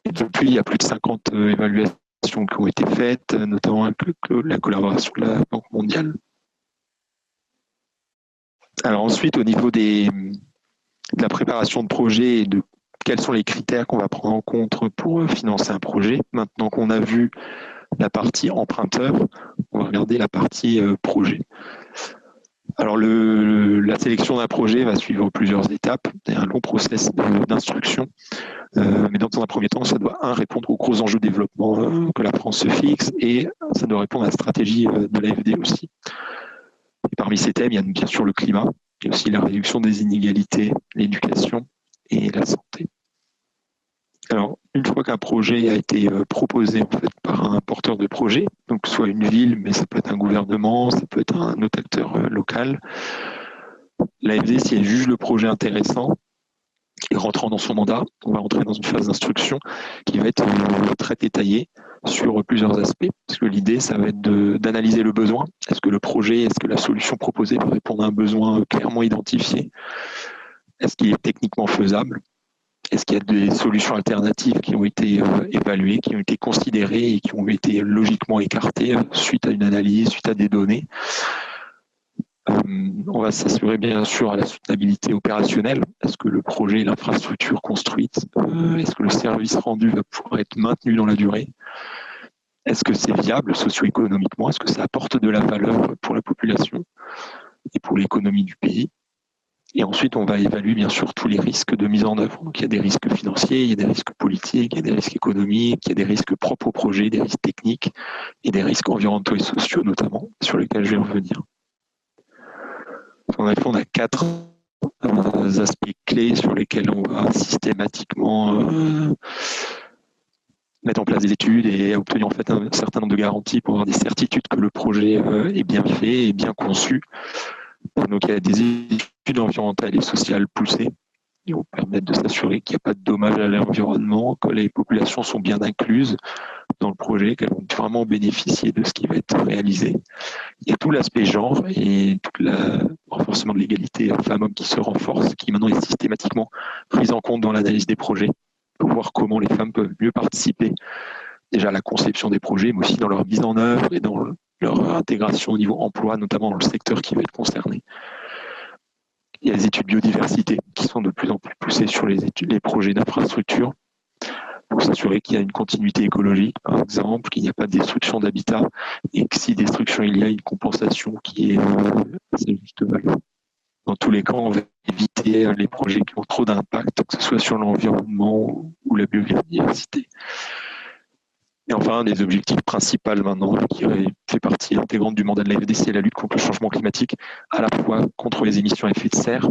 Et depuis, il y a plus de 50 évaluations qui ont été faites, notamment avec la collaboration de la Banque mondiale. Alors ensuite, au niveau de la préparation de projet et de quels sont les critères qu'on va prendre en compte pour financer un projet, maintenant qu'on a vu la partie emprunteur, on va regarder la partie projet. Alors la sélection d'un projet va suivre plusieurs étapes, il y a un long process d'instruction, mais dans un premier temps, ça doit répondre aux gros enjeux de développement que la France se fixe et ça doit répondre à la stratégie de l'AFD aussi. Et parmi ces thèmes, il y a bien sûr le climat, et aussi la réduction des inégalités, l'éducation et la santé. Alors, une fois qu'un projet a été proposé en fait, par un porteur de projet, donc soit une ville, mais ça peut être un gouvernement, ça peut être un autre acteur local, l'AFD, si elle juge le projet intéressant, et rentrant dans son mandat, on va rentrer dans une phase d'instruction qui va être très détaillée sur plusieurs aspects. Parce que l'idée, ça va être d'analyser le besoin. Est-ce que la solution proposée va répondre à un besoin clairement identifié? Est-ce qu'il est techniquement faisable? Est-ce qu'il y a des solutions alternatives qui ont été évaluées, qui ont été considérées et qui ont été logiquement écartées suite à une analyse, suite à des données? On va s'assurer bien sûr à la soutenabilité opérationnelle. Est-ce que le projet et l'infrastructure construite, est-ce que le service rendu va pouvoir être maintenu dans la durée? Est-ce que c'est viable socio-économiquement? Est-ce que ça apporte de la valeur pour la population et pour l'économie du pays? Et ensuite, on va évaluer bien sûr tous les risques de mise en œuvre. Donc, il y a des risques financiers, il y a des risques politiques, il y a des risques économiques, il y a des risques propres au projet, des risques techniques et des risques environnementaux et sociaux notamment, sur lesquels je vais revenir. En effet, on a 4 aspects clés sur lesquels on va systématiquement mettre en place des études et obtenir en fait un certain nombre de garanties pour avoir des certitudes que le projet est bien fait et bien conçu. Donc il y a des études environnementales et sociales poussées qui vont permettre de s'assurer qu'il n'y a pas de dommages à l'environnement, que les populations sont bien incluses dans le projet, qu'elles vont vraiment bénéficier de ce qui va être réalisé. Il y a tout l'aspect genre et tout le renforcement de l'égalité femmes-hommes qui se renforce, qui maintenant est systématiquement prise en compte dans l'analyse des projets, pour voir comment les femmes peuvent mieux participer déjà à la conception des projets, mais aussi dans leur mise en œuvre et dans leur intégration au niveau emploi, notamment dans le secteur qui va être concerné. Il y a les études biodiversité qui sont de plus en plus poussées sur les projets d'infrastructure pour s'assurer qu'il y a une continuité écologique, par exemple, qu'il n'y a pas de destruction d'habitat et que si destruction il y a une compensation qui est à sa juste valeur. Dans tous les cas, on va éviter les projets qui ont trop d'impact, que ce soit sur l'environnement ou la biodiversité. Et enfin, un des objectifs principaux maintenant, qui fait partie intégrante du mandat de l'AFD, c'est la lutte contre le changement climatique, à la fois contre les émissions à effet de serre,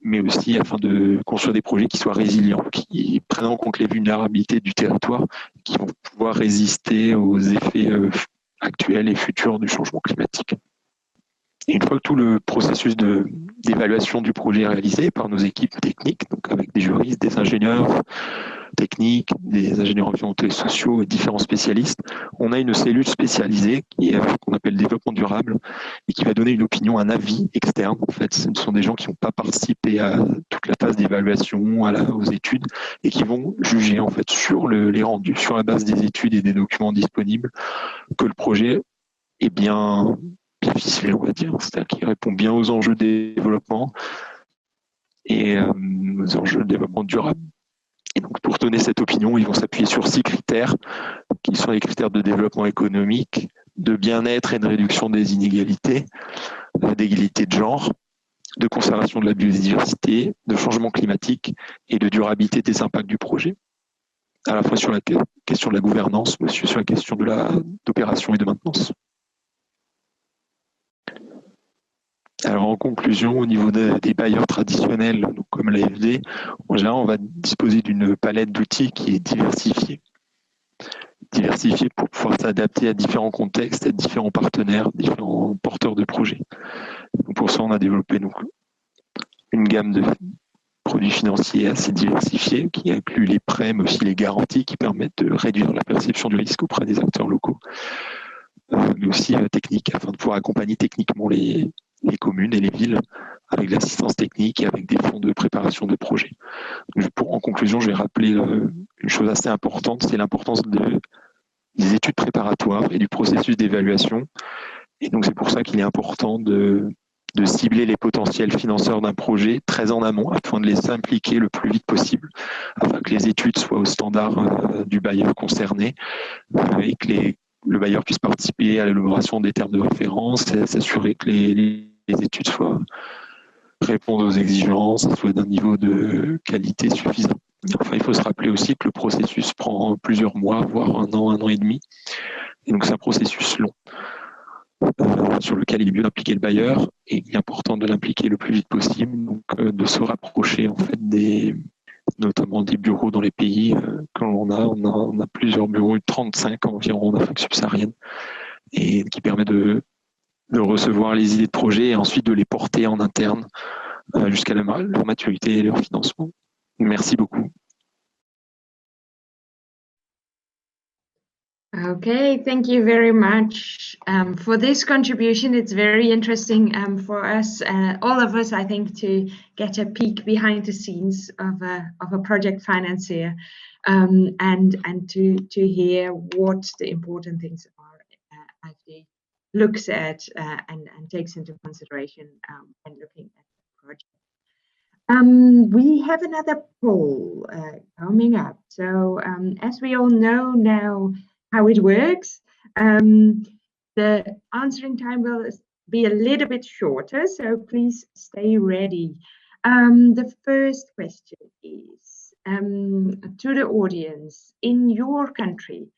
mais aussi afin de construire des projets qui soient résilients, qui prennent en compte les vulnérabilités du territoire, qui vont pouvoir résister aux effets actuels et futurs du changement climatique. Et une fois que tout le processus d'évaluation du projet est réalisé par nos équipes techniques, donc avec des juristes, des ingénieurs techniques, des ingénieurs environnementaux et sociaux et différents spécialistes, on a une cellule spécialisée qui est qu'on appelle développement durable et qui va donner une opinion, un avis externe. En fait, ce sont des gens qui n'ont pas participé à toute la phase d'évaluation, aux études, et qui vont juger en fait sur les rendus, sur la base des études et des documents disponibles, que le projet est bien ficelé, on va dire, c'est-à-dire qu'il répond bien aux enjeux de développement et aux enjeux de développement durable. Et donc, pour donner cette opinion, ils vont s'appuyer sur 6 critères, qui sont les critères de développement économique, de bien-être et de réduction des inégalités, d'égalité de genre, de conservation de la biodiversité, de changement climatique et de durabilité des impacts du projet. À la fois sur la question de la gouvernance, mais aussi sur la question d'opération et de maintenance. Alors en conclusion, au niveau des bailleurs traditionnels, donc comme l'AFD, en général, on va disposer d'une palette d'outils qui est diversifiée. Diversifiée pour pouvoir s'adapter à différents contextes, à différents partenaires, différents porteurs de projets. Donc pour ça, on a développé donc, une gamme de produits financiers assez diversifiés qui inclut les prêts, mais aussi les garanties qui permettent de réduire la perception du risque auprès des acteurs locaux, mais aussi techniques, afin de pouvoir accompagner techniquement les communes et les villes avec l'assistance technique et avec des fonds de préparation de projets. En conclusion, je vais rappeler une chose assez importante, c'est l'importance des études préparatoires et du processus d'évaluation. Et donc c'est pour ça qu'il est important de cibler les potentiels financeurs d'un projet très en amont afin de les impliquer le plus vite possible, afin que les études soient au standard du bailleur concerné et que le bailleur puisse participer à l'élaboration des termes de référence et s'assurer que les études répondent aux exigences, soient d'un niveau de qualité suffisant. Enfin, il faut se rappeler aussi que le processus prend plusieurs mois, voire un an et demi. Et donc, c'est un processus long sur lequel il est mieux d'impliquer le bailleur et il est important de l'impliquer le plus vite possible, donc de se rapprocher en fait notamment des bureaux dans les pays que l'on a. On a plusieurs bureaux, 35 environ en Afrique subsaharienne, et qui permet de recevoir les idées de projet et ensuite de les porter en interne jusqu'à leur maturité et leur financement. Merci beaucoup. Okay, thank you very much for this contribution. It's very interesting for us, all of us, I think, to get a peek behind the scenes of a project financier and to hear what the important things are IFD looks at and takes into consideration when looking at the project. We have another poll coming up. So as we all know now, how it works. The answering time will be a little bit shorter, so please stay ready. The first question is to the audience. In your country,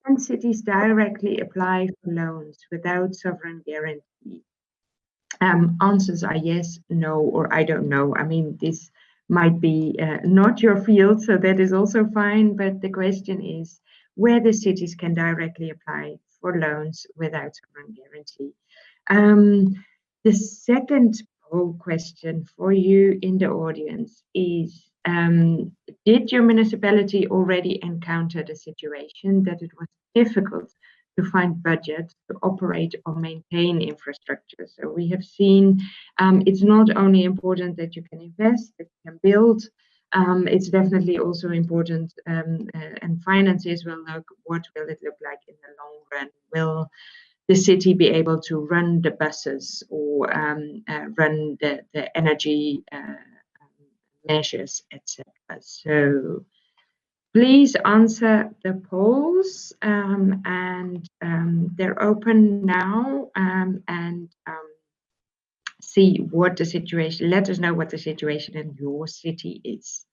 can cities directly apply for loans without sovereign guarantee? Answers are yes, no, or I don't know. I mean, this might be not your field, so that is also fine, but the question is, whether cities can directly apply for loans without sovereign guarantee. The second poll question for you in the audience is, did your municipality already encounter the situation that it was difficult to find budget to operate or maintain infrastructure? So we have seen it's not only important that you can invest, that you can build, it's definitely also important, and financiers will look, what will it look like in the long run? Will the city be able to run the buses or run the energy measures, etc.? So please answer the polls, and they're open now, and see what the situation, let us know what the situation in your city is.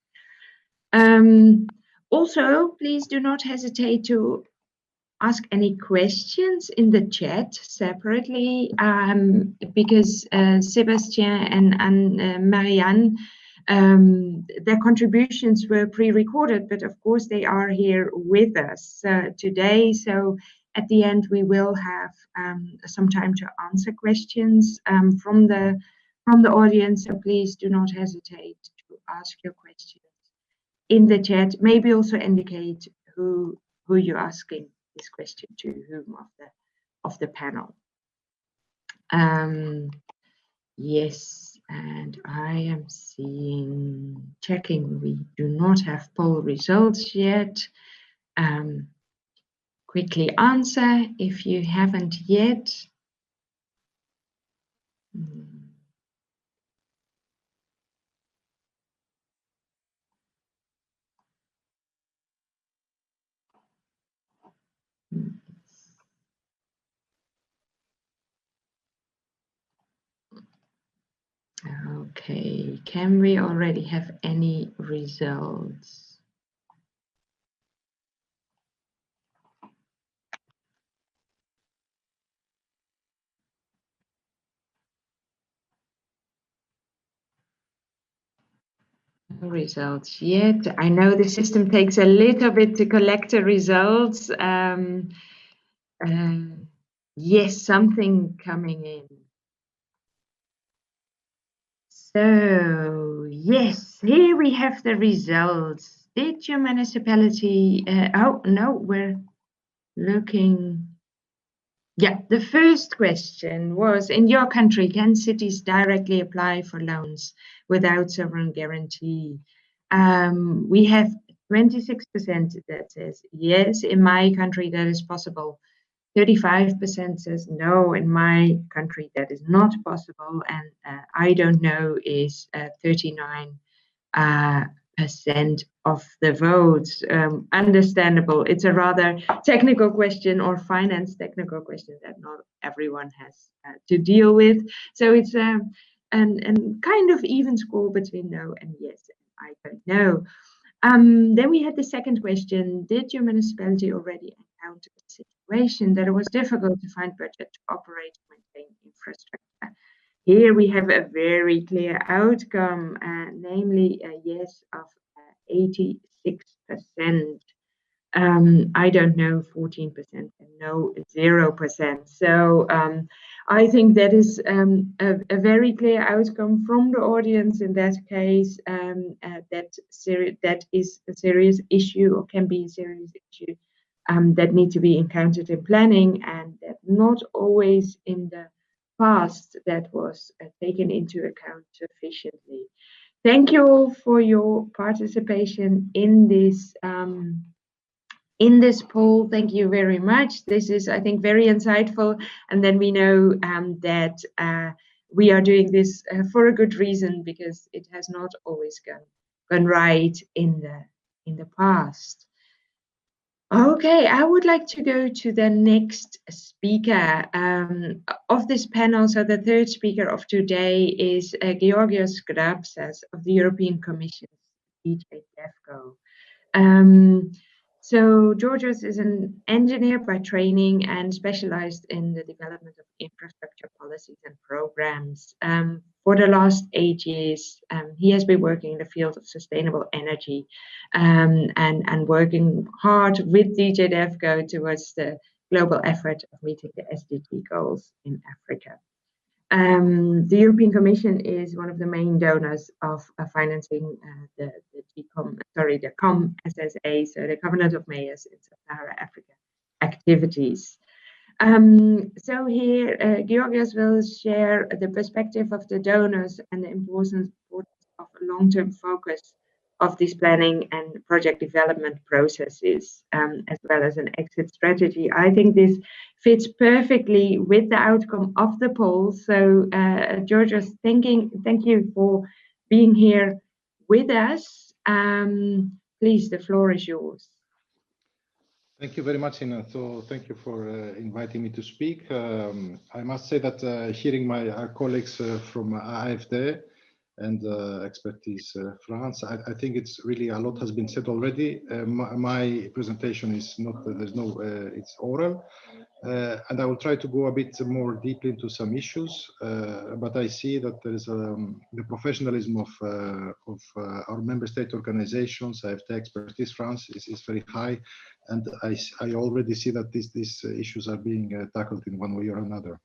Also, please do not hesitate to ask any questions in the chat separately, because Sebastian and Marianne, their contributions were pre-recorded, but of course they are here with us today. So At the end, we will have some time to answer questions from the audience. So please do not hesitate to ask your questions in the chat. Maybe also indicate who you're asking this question to, whom of the panel. Yes, and I am checking, we do not have poll results yet. Quickly answer if you haven't yet. Okay, can we already have any results? No results yet. I know the system takes a little bit to collect the results. Yes, something coming in. So, yes, here we have the results. Did your municipality, oh, no, we're looking. Yeah, the first question was, in your country, can cities directly apply for loans without sovereign guarantee? We have 26% that says, yes, in my country that is possible. 35% says no, in my country that is not possible, and I don't know is 39% of the votes. Understandable. It's a rather technical question or finance technical question that not everyone has to deal with. So it's a kind of even score between no and yes. I don't know. Then we had the second question. Did your municipality already encounter a situation that it was difficult to find budget to operate and maintain infrastructure? Here we have a very clear outcome, namely a yes of 86%. I don't know, 14%, and no, 0%. So I think that is a very clear outcome from the audience in that case. That is a serious issue, or can be a serious issue, that need to be encountered in planning, and that not always in the past that was taken into account sufficiently. Thank you all for your participation in this poll. Thank you very much. This is, I think, very insightful, and then we know that we are doing this for a good reason, because it has not always gone right in the past. Okay, I would like to go to the next speaker of this panel. So the third speaker of today is Georgios Grabsas of the European Commission, DJ DEFCO. So Georgios is an engineer by training and specialized in the development of infrastructure policies and programs. For the last 8 years, he has been working in the field of sustainable energy and working hard with DJ DEFCO towards the global effort of meeting the SDG goals in Africa. The European Commission is one of the main donors of financing the CoM SSA, so the Covenant of Mayors in Sub-Saharan Africa activities. So here, Georgios will share the perspective of the donors and the importance of a long-term focus of this planning and project development processes, as well as an exit strategy. I think this fits perfectly with the outcome of the poll. So, Georgios, thank you for being here with us. Please, the floor is yours. Thank you very much, Ina. So thank you for inviting me to speak. I must say that hearing my colleagues from AFD, and expertise. France, I think it's really a lot has been said already. My presentation is not, it's oral. And I will try to go a bit more deeply into some issues, but I see that there is the professionalism of our member state organizations, AFT Expertise France is very high, and I already see that these issues are being tackled in one way or another.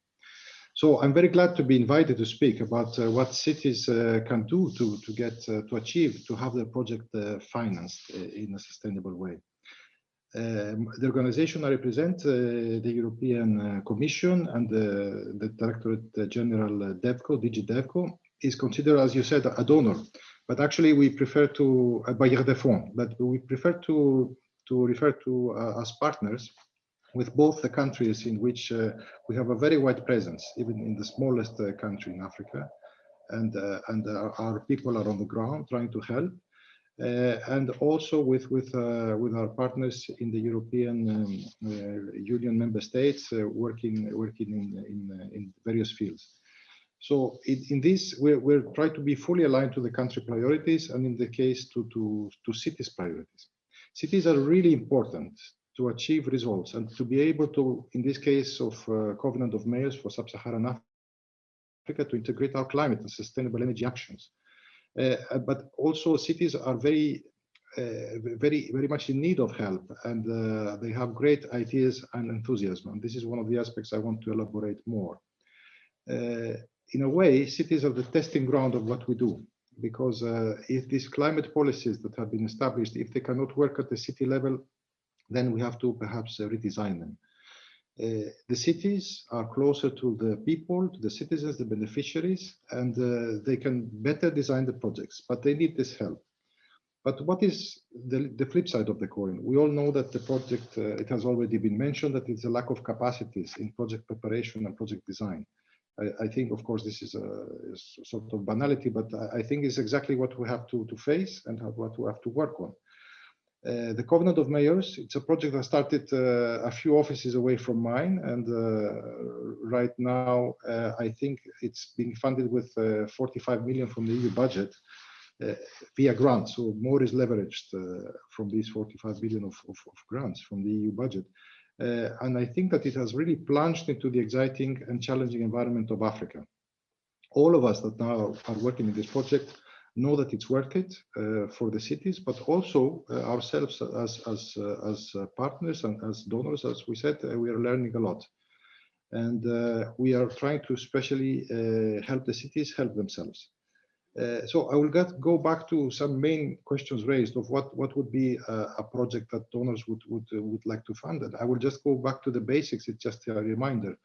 So I'm very glad to be invited to speak about what cities can do to achieve, to have their project financed in a sustainable way. The organization I represent, the European Commission and the Directorate General DEVCO, DG DEVCO, is considered, as you said, a donor. But actually, we prefer to bailleur de fonds, but we prefer to refer to as partners with both the countries in which we have a very wide presence, even in the smallest country in Africa, and our people are on the ground trying to help. And also with our partners in the European Union member states, working in various fields. So in this, we're trying to be fully aligned to the country priorities, and in the case to cities priorities. Cities are really important to achieve results and to be able to, in this case of Covenant of Mayors for Sub-Saharan Africa, to integrate our climate and sustainable energy actions. But also cities are very much in need of help, and they have great ideas and enthusiasm. And this is one of the aspects I want to elaborate more. In a way, cities are the testing ground of what we do, because if these climate policies that have been established, if they cannot work at the city level, then we have to perhaps redesign them. The cities are closer to the people, to the citizens, the beneficiaries, and they can better design the projects, but they need this help. But what is the flip side of the coin? We all know that the project, it has already been mentioned that it's a lack of capacities in project preparation and project design. I think, of course, this is a sort of banality, but I think it's exactly what we have to face and what we have to work on. The Covenant of Mayors, it's a project that started a few offices away from mine, and right now I think it's being funded with 45 million from the EU budget via grants. So more is leveraged from these 45 billion of grants from the EU budget. And I think that it has really plunged into the exciting and challenging environment of Africa. All of us that now are working in this project know that it's worth it for the cities, but also ourselves as partners and as donors, as we said, we are learning a lot. And we are trying to especially help the cities help themselves. So I will go back to some main questions raised of what would be a project that donors would like to fund. And I will just go back to the basics. It's just a reminder.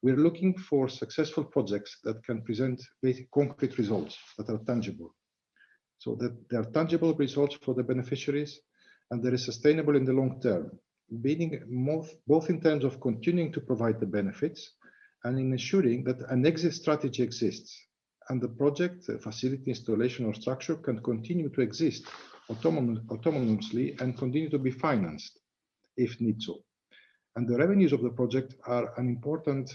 We're looking for successful projects that can present basic concrete results that are tangible. So that there are tangible results for the beneficiaries, and that is sustainable in the long term, meaning both in terms of continuing to provide the benefits and in ensuring that an exit strategy exists, and the project, facility, installation, or structure can continue to exist autonomously and continue to be financed if need so. And the revenues of the project are an important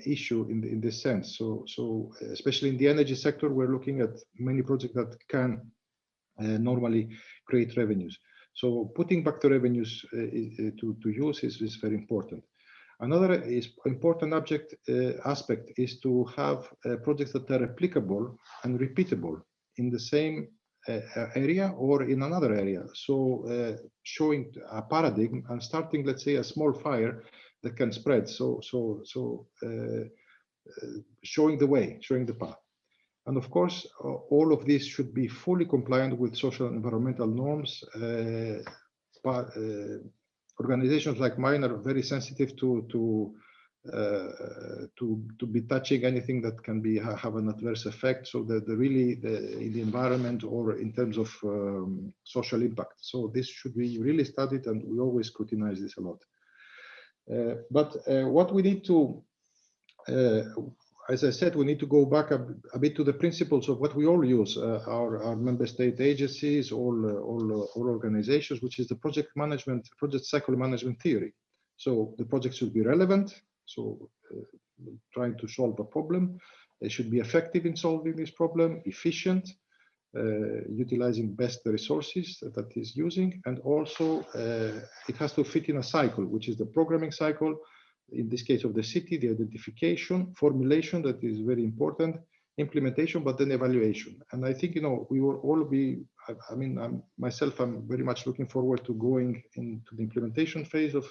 issue in this sense. So especially in the energy sector, we're looking at many projects that can normally create revenues. So putting back the revenues to use is very important. Another important aspect is to have projects that are replicable and repeatable in the same area or in another area. So showing a paradigm and starting, let's say, a small fire that can spread. So showing the way, showing the path. And of course, all of this should be fully compliant with social and environmental norms. Organizations like mine are very sensitive to be touching anything that can have an adverse effect. So that in the environment or in terms of social impact. So this should be really studied, and we always scrutinize this a lot. But what we need to, as I said, we need to go back a bit to the principles of what we all use, our member state agencies, all organizations, which is the project cycle management theory. So the project should be relevant, so trying to solve a problem. It should be effective in solving this problem, efficient, utilizing best the resources that is using, and also it has to fit in a cycle, which is the programming cycle. In this case of the city, the identification, formulation, that is very important, implementation, but then evaluation. And I think, we will all be, I mean, I'm very much looking forward to going into the implementation phase of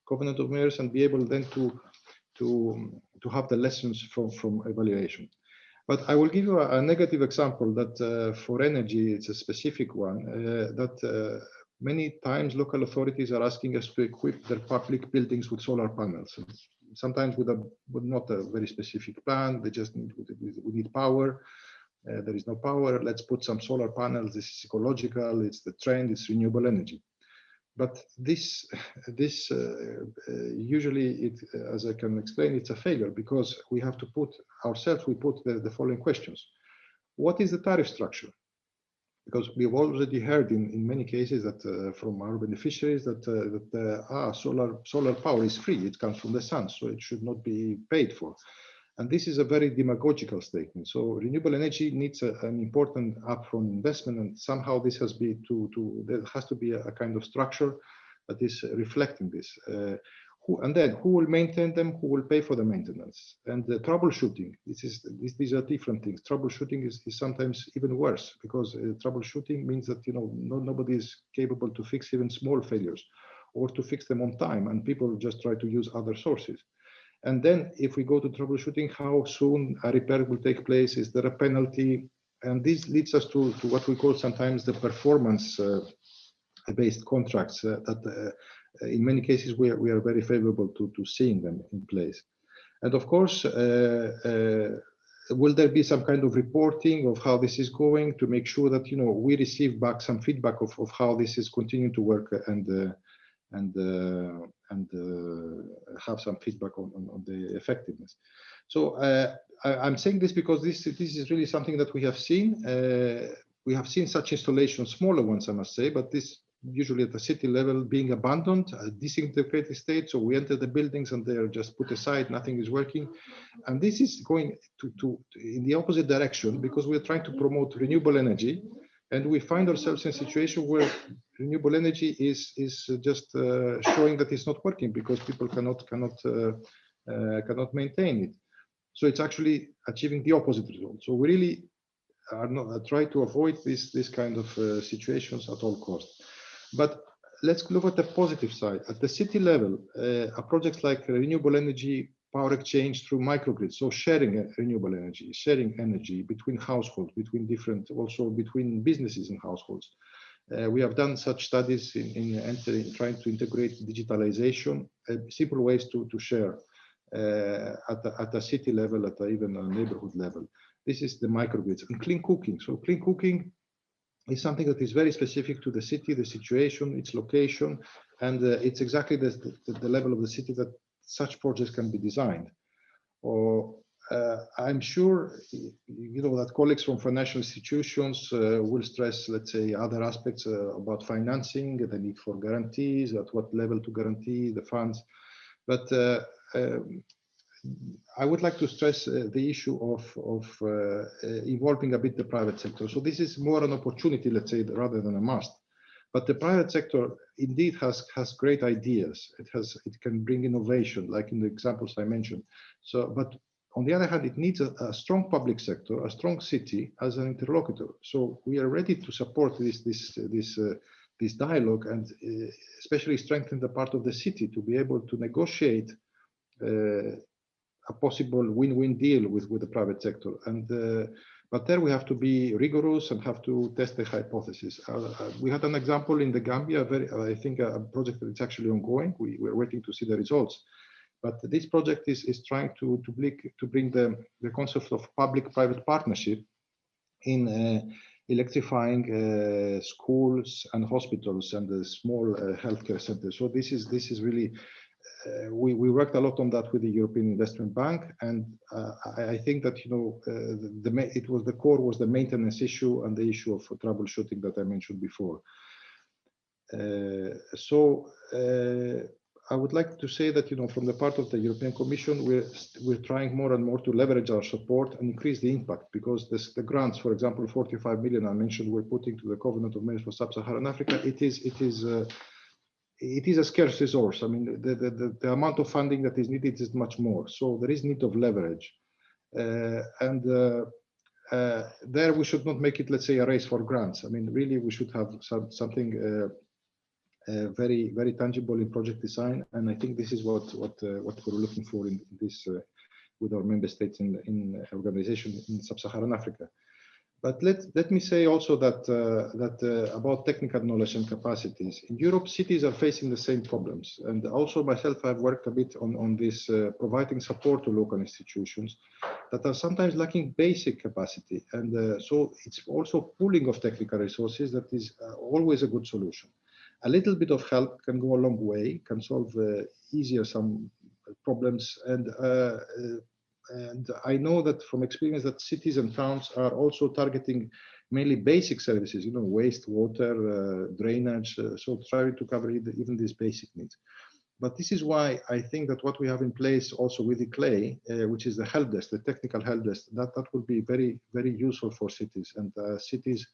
Covenant of Mayors and be able then to have the lessons from evaluation. But I will give you a negative example that for energy, it's a specific one, that many times local authorities are asking us to equip their public buildings with solar panels. Sometimes with not a very specific plan, they just we need power. There is no power, let's put some solar panels, this is ecological, it's the trend, it's renewable energy. But this usually, as I can explain, it's a failure because we have to put the following questions. What is the tariff structure? Because we've already heard in many cases that from our beneficiaries that solar power is free, it comes from the sun, so it should not be paid for. And this is a very demagogical statement. So renewable energy needs an important upfront investment, and somehow this has there has to be a kind of structure that is reflecting this. Who will maintain them? Who will pay for the maintenance? And the troubleshooting. These are different things. Troubleshooting is sometimes even worse because troubleshooting means that nobody is capable to fix even small failures or to fix them on time, and people just try to use other sources. And then if we go to troubleshooting, how soon a repair will take place? Is there a penalty? And this leads us to what we call sometimes the performance-based contracts that in many cases we are very favorable to seeing them in place. And of course, will there be some kind of reporting of how this is going to make sure that we receive back some feedback of how this is continuing to work and have some feedback on the effectiveness. So I'm saying this because this is really something that we have seen. We have seen such installations, smaller ones, I must say, but this usually at the city level being abandoned, a disintegrated state. So we enter the buildings and they are just put aside, nothing is working. And this is going to in the opposite direction because we're trying to promote renewable energy. And we find ourselves in a situation where renewable energy is just showing that it's not working because people cannot maintain it. So it's actually achieving the opposite result. So we really are not try to avoid this kind of situations at all costs. But let's look at the positive side. At the city level, a project like renewable energy power exchange through microgrids, so sharing renewable energy, sharing energy between households, between businesses and households. We have done such studies in trying to integrate digitalization, simple ways to share at a city level, at even a neighborhood level. This is the microgrids and clean cooking. So clean cooking is something that is very specific to the city, the situation, its location, and it's exactly the level of the city that such projects can be designed. Or I'm sure that colleagues from financial institutions will stress, let's say, other aspects about financing, the need for guarantees, at what level to guarantee the funds. But I would like to stress the issue of involving a bit the private sector. So this is more an opportunity, let's say, rather than a must. But the private sector indeed has great ideas. It can bring innovation, like in the examples I mentioned. So, but on the other hand, it needs a strong public sector, a strong city as an interlocutor. So we are ready to support this dialogue and especially strengthen the part of the city to be able to negotiate a possible win-win deal with the private sector. And but there we have to be rigorous and have to test the hypothesis. We had an example in the Gambia, I think a project that is actually ongoing. We're waiting to see the results. But this project is trying to bring the concept of public-private partnership in electrifying schools and hospitals and the small healthcare centers. So this is really we worked a lot on that with the European Investment Bank, and I think that the core was the maintenance issue and the issue of troubleshooting that I mentioned before. So I would like to say that, from the part of the European Commission, we're trying more and more to leverage our support and increase the impact, because the grants, for example, 45 million I mentioned, we're putting to the Covenant of Mayors for Sub-Saharan Africa. It is a scarce resource. I mean, the amount of funding that is needed is much more. So there is need of leverage. There we should not make it, let's say, a race for grants. I mean, really, we should have something very, very tangible in project design, and I think this is what we're looking for in this with our member states in organization in Sub-Saharan Africa. But let me say also that about technical knowledge and capacities in Europe, cities are facing the same problems, and also myself, I've worked a bit on this, providing support to local institutions that are sometimes lacking basic capacity, and so it's also pooling of technical resources that is always a good solution. A little bit of help can go a long way, can solve easier some problems, and I know that from experience that cities and towns are also targeting mainly basic services, waste, water, drainage, so trying to cover even these basic needs. But this is why I think that what we have in place also with the CLAY, which is the help desk, the technical help desk, that would be very, very useful for cities, and cities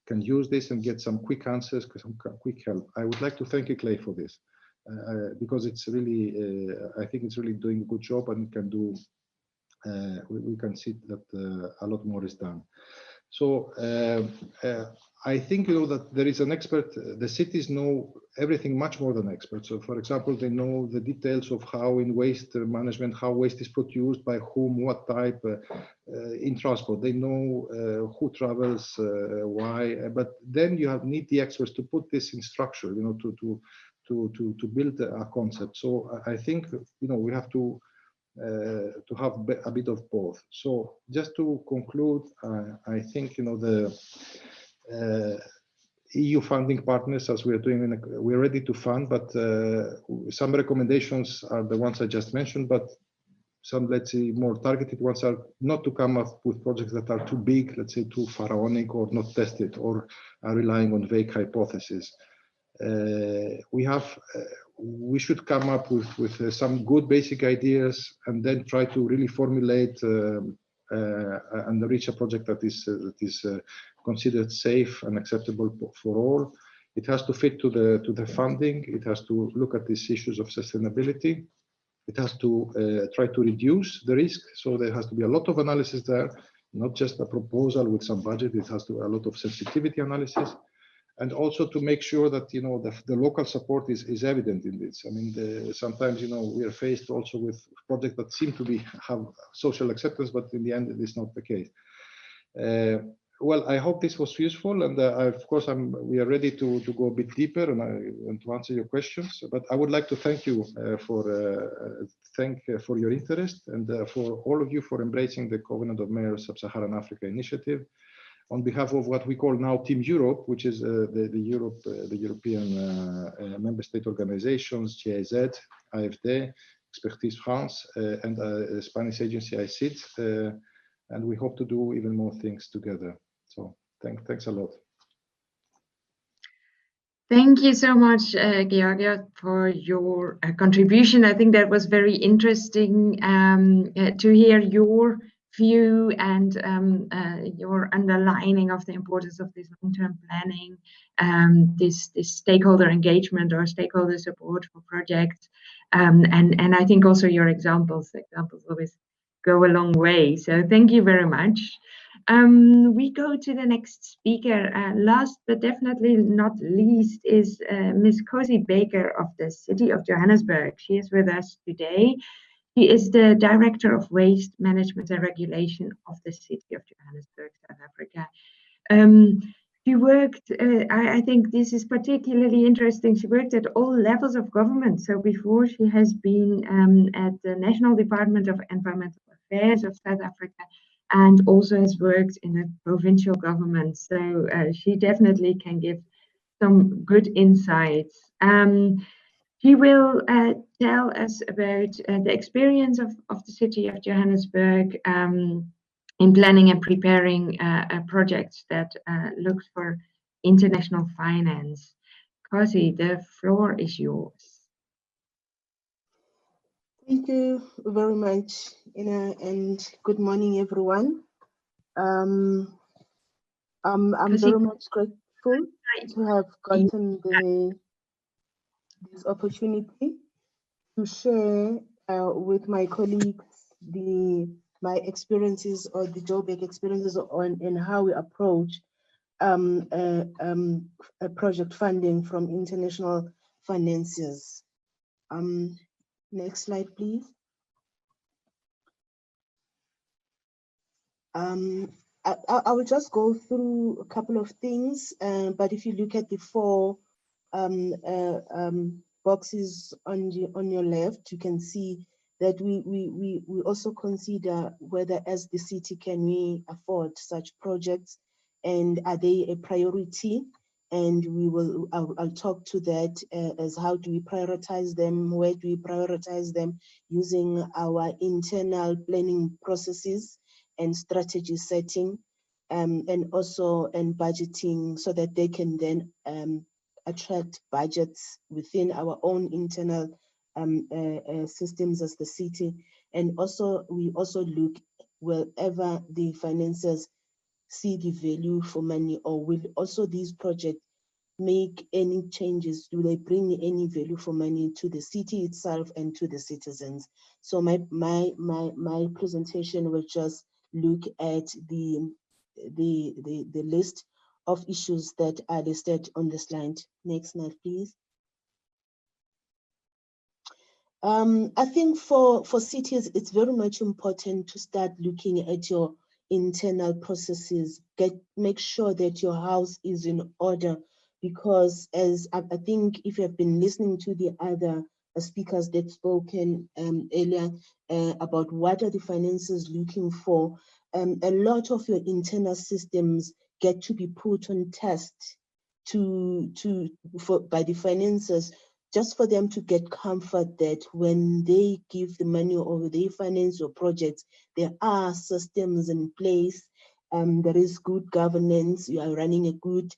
can use this and get some quick answers, some quick help. I would like to thank CLAY for this, because it's really, I think it's really doing a good job, and can do, we can see that a lot more is done. So I think that there is an expert. The cities know everything much more than experts. So, for example, they know the details of how in waste management, how waste is produced, by whom, what type. In transport, they know who travels, why. But then you need the experts to put this in structure, to build a concept. So I think we have to have a bit of both. So just to conclude, I think the EU funding partners, as we are doing, we're ready to fund, but some recommendations are the ones I just mentioned, but some, let's say, more targeted ones are not to come up with projects that are too big, let's say too pharaonic or not tested, or are relying on vague hypotheses. We should come up with some good basic ideas, and then try to really formulate and reach a project that is considered safe and acceptable for all. It has to fit to the funding. It has to look at these issues of sustainability. It has to try to reduce the risk. So there has to be a lot of analysis there, not just a proposal with some budget. It has to be a lot of sensitivity analysis. And also to make sure that the local support is evident in this. I mean, sometimes we are faced also with projects that seem to have social acceptance, but in the end it is not the case. Well, I hope this was useful, and of course we are ready to go a bit deeper and to answer your questions. But I would like to thank you for your interest, and for all of you for embracing the Covenant of Mayors Sub-Saharan Africa initiative. On behalf of what we call now Team Europe, which is the European member state organizations, GIZ, AFD, Expertise France, and Spanish agency ICID, and we hope to do even more things together. So thanks a lot. Thank you so much, Georgia, for your contribution. I think that was very interesting to hear your view and your underlining of the importance of this long-term planning, this stakeholder engagement or stakeholder support for projects, and I think also your examples always go a long way. So thank you very much. We go to the next speaker. Last but definitely not least is Ms. Cozy Baker of the City of Johannesburg. She is with us today. She is the Director of Waste Management and Regulation of the City of Johannesburg, South Africa. She worked, I think this is particularly interesting, she worked at all levels of government. So before, she has been at the National Department of Environmental Affairs of South Africa, and also has worked in a provincial government. So she definitely can give some good insights. He will tell us about the experience of the City of Johannesburg in planning and preparing projects that look for international finance. Cozy, the floor is yours. Thank you very much, Ina, and good morning, everyone. I'm very much grateful to have gotten this opportunity to share with my colleagues my experiences or the Joburg experiences on and how we approach a project funding from international financiers. Next slide, please. I will just go through a couple of things, but if you look at the four boxes on your left, you can see that we also consider whether as the city can we afford such projects and are they a priority, and I'll talk to that as how do we prioritize them, where do we prioritize them using our internal planning processes and strategy setting, and also budgeting, so that they can then attract budgets within our own internal systems as the city. And also we also look wherever the financiers see the value for money, or will also these projects make any changes? Do they bring any value for money to the city itself and to the citizens? So my presentation will just look at the list of issues that are listed on the slide. Next slide, please. I think for cities, it's very much important to start looking at your internal processes. Make sure that your house is in order, because as I think if you have been listening to the other speakers that spoken earlier about what are the finances looking for, a lot of your internal systems get to be put on test by the financiers, just for them to get comfort that when they give the money or they finance your projects, there are systems in place, there is good governance, you are running a good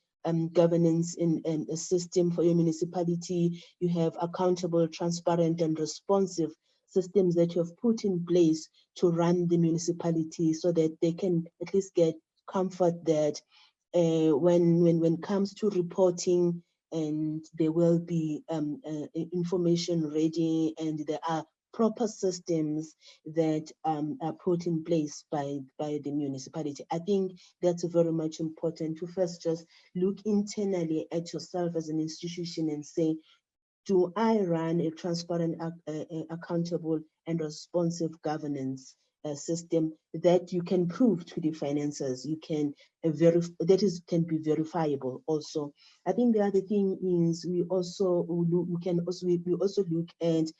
governance in a system for your municipality, you have accountable, transparent and responsive systems that you have put in place to run the municipality, so that they can at least get comfort that when it comes to reporting, and there will be information ready, and there are proper systems that are put in place by the municipality. I think that's very much important to first just look internally at yourself as an institution and say, do I run a transparent, accountable and responsive governance system that you can prove to the financiers, you can can be verifiable also. I think the other thing is we also look at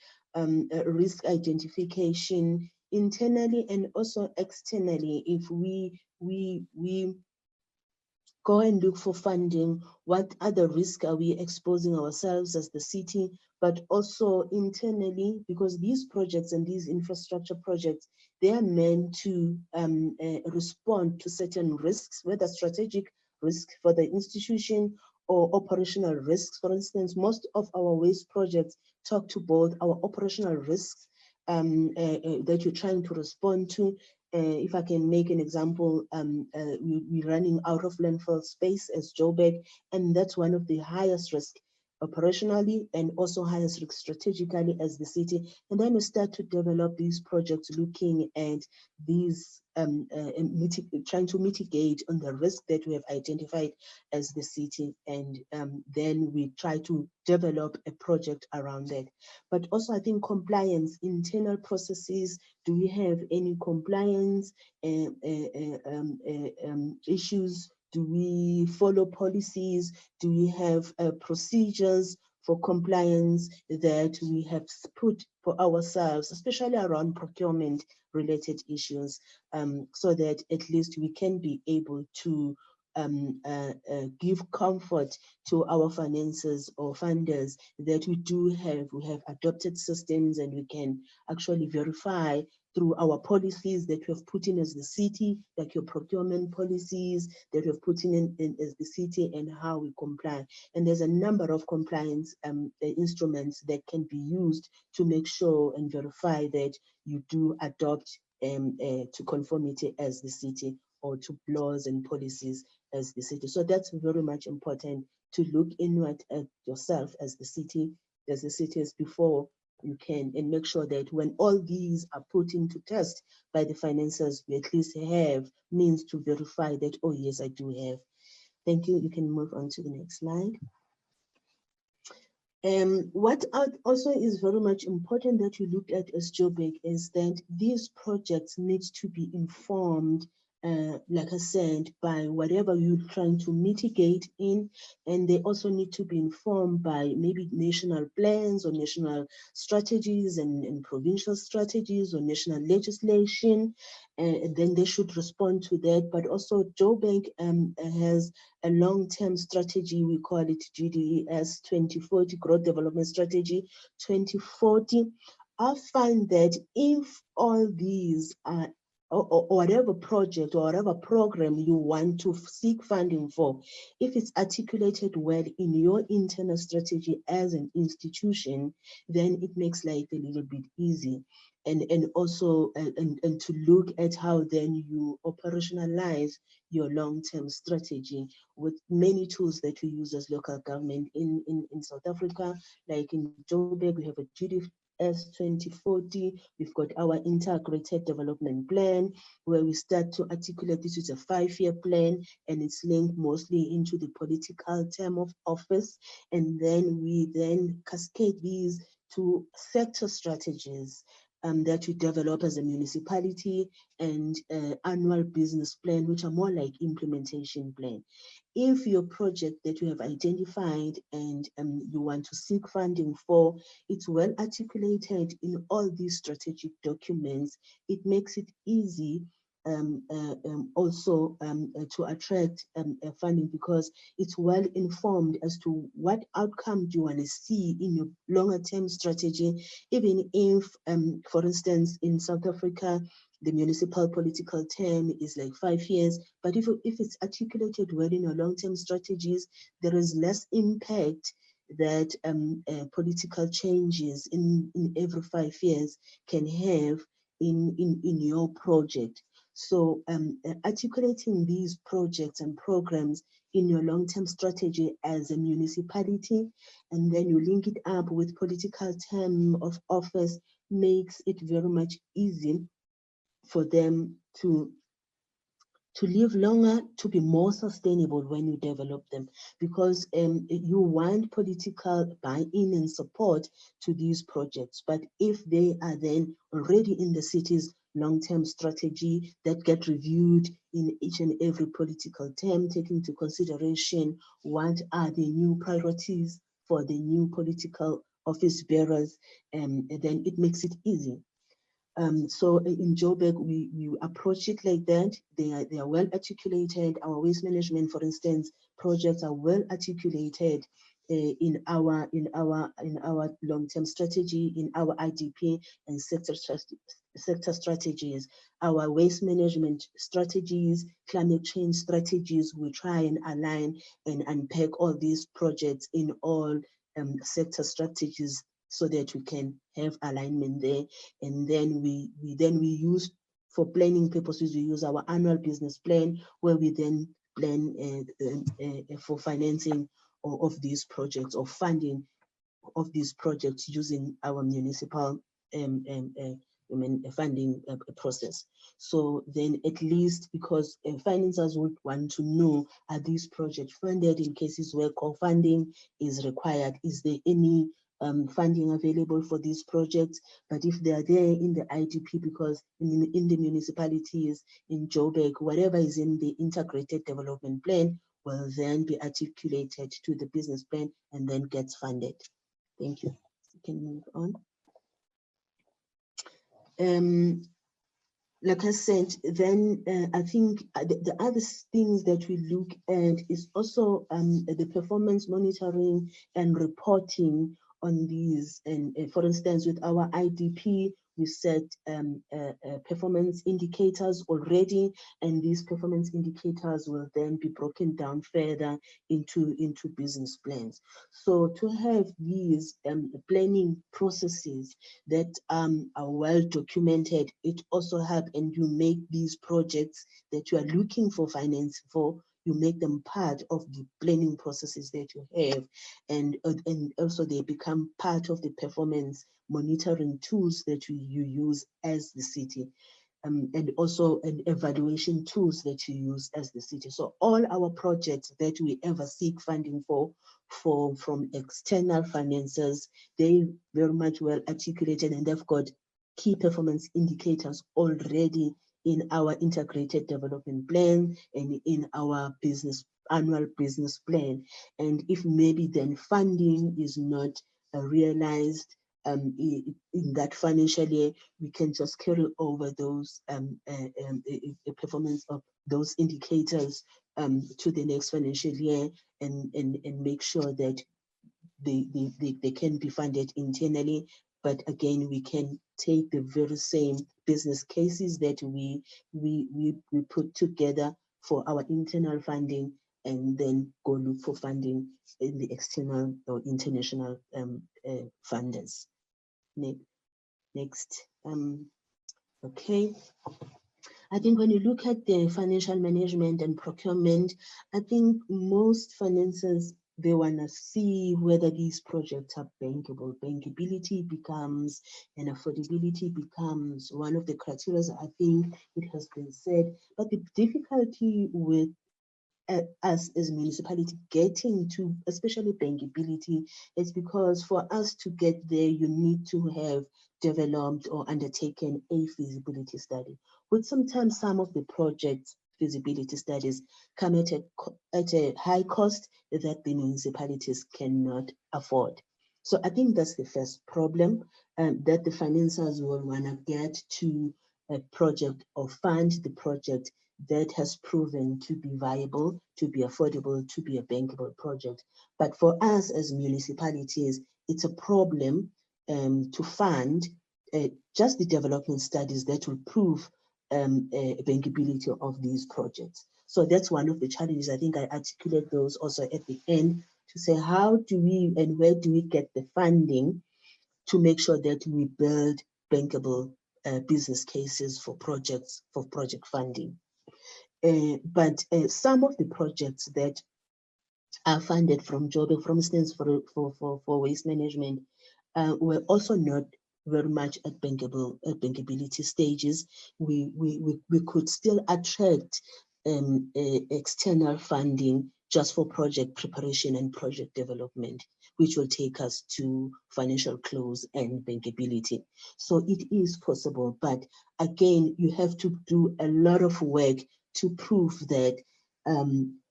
risk identification internally and also externally. If we go and look for funding, what other risks are we exposing ourselves as the city, but also internally, because these projects and these infrastructure projects, they are meant to respond to certain risks, whether strategic risk for the institution or operational risks. For instance, most of our waste projects talk to both our operational risks that you're trying to respond to. If I can make an example, we're running out of landfill space as Joburg, and that's one of the highest risk operationally and also highest risk strategically as the city. And then we start to develop these projects looking at these, trying to mitigate on the risk that we have identified as the city. And then we try to develop a project around that. But also I think compliance, internal processes, do we have any compliance issues? Do we follow policies? Do we have procedures for compliance that we have put for ourselves, especially around procurement related issues, so that at least we can be able to give comfort to our financiers or funders that we have adopted systems and we can actually verify through our policies that we have put in as the city, like your procurement policies that we have put in as the city, and how we comply. And there's a number of compliance instruments that can be used to make sure and verify that you do adopt to conformity as the city, or to laws and policies as the city. So that's very much important, to look inward at yourself as the city, as the cities before you can, and make sure that when all these are put into test by the financiers, we at least have means to verify that, oh yes, I do have. Thank you. You can move on to the next slide. What also is very much important that you look at as Joburg is that these projects need to be informed, like I said, by whatever you're trying to mitigate in, and they also need to be informed by maybe national plans or national strategies and provincial strategies or national legislation, and then they should respond to that. But also Joburg has a long-term strategy, we call it GDES 2040, Growth Development Strategy 2040. I find that if all these are, or whatever project or whatever program you want to seek funding for, if it's articulated well in your internal strategy as an institution, then it makes life a little bit easy. And also and to look at how then you operationalize your long-term strategy with many tools that we use as local government in South Africa. Like in Joburg, we have a GDES 2040. We've got our integrated development plan, where we start to articulate this is a 5-year plan, and it's linked mostly into the political term of office. And then we then cascade these to sector strategies that we develop as a municipality, and annual business plan, which are more like implementation plan. If your project that you have identified and you want to seek funding for, it's well articulated in all these strategic documents, it makes it easy also to attract funding, because it's well informed as to what outcome do you want to see in your longer term strategy. Even if, for instance, in South Africa, the municipal political term is like 5 years, but if it's articulated well in your long-term strategies, there is less impact that political changes in every 5 years can have in your project. So articulating these projects and programs in your long-term strategy as a municipality, and then you link it up with political term of office, makes it very much easy for them to live longer, to be more sustainable when you develop them, because you want political buy-in and support to these projects. But if they are then already in the city's long-term strategy that get reviewed in each and every political term, taking into consideration what are the new priorities for the new political office bearers, then it makes it easy. So in Joburg, we approach it like that. They are well articulated. Our waste management, for instance, projects are well articulated in our long-term strategy, in our IDP and sector strategies. Our waste management strategies, climate change strategies, we try and align and unpack all these projects in all sector strategies, so that we can have alignment there. And then we use, for planning purposes, we use our annual business plan, where we then plan for financing of these projects, or funding of these projects using our municipal funding process. So then at least, because financiers would want to know, are these projects funded in cases where co-funding is required? Is there any funding available for these projects? But if they are there in the IDP, because in the municipalities in Joburg, whatever is in the integrated development plan will then be articulated to the business plan and then gets funded. Thank you. You can move on. Like I said, then I think the other things that we look at is also the performance monitoring and reporting on these. And for instance, with our IDP, we set performance indicators already, and these performance indicators will then be broken down further into business plans. So to have these planning processes that are well documented, it also helps, and you make these projects that you are looking for finance for, you make them part of the planning processes that you have, and also they become part of the performance monitoring tools that you use as the city, and also an evaluation tools that you use as the city. So all our projects that we ever seek funding for from external financiers, they very much well articulated, and they've got key performance indicators already in our integrated development plan and in our annual business plan. And if maybe then funding is not realized in that financial year, we can just carry over those performance of those indicators to the next financial year, and make sure that they can be funded internally. But again, we can take the very same business cases that we put together for our internal funding, and then go look for funding in the external or international funders. Next. Okay. I think when you look at the financial management and procurement, I think most financiers, they want to see whether these projects are bankable. Bankability becomes, and affordability becomes one of the criteria. I think it has been said, but the difficulty with us as municipality getting to, especially bankability, is because for us to get there, you need to have developed or undertaken a feasibility study, which sometimes some of the projects feasibility studies come at a high cost that the municipalities cannot afford. So I think that's the first problem, that the financiers will want to get to a project or fund the project that has proven to be viable, to be affordable, to be a bankable project. But for us as municipalities, it's a problem to fund just the development studies that will prove bankability of these projects. So that's one of the challenges. I think I articulate those also at the end to say, how do we and where do we get the funding to make sure that we build bankable business cases for projects, for project funding. But some of the projects that are funded from JOBE, for instance, for waste management, were also not very much at bankability stages. We could still attract external funding just for project preparation and project development, which will take us to financial close and bankability. So it is possible, but again, you have to do a lot of work to prove that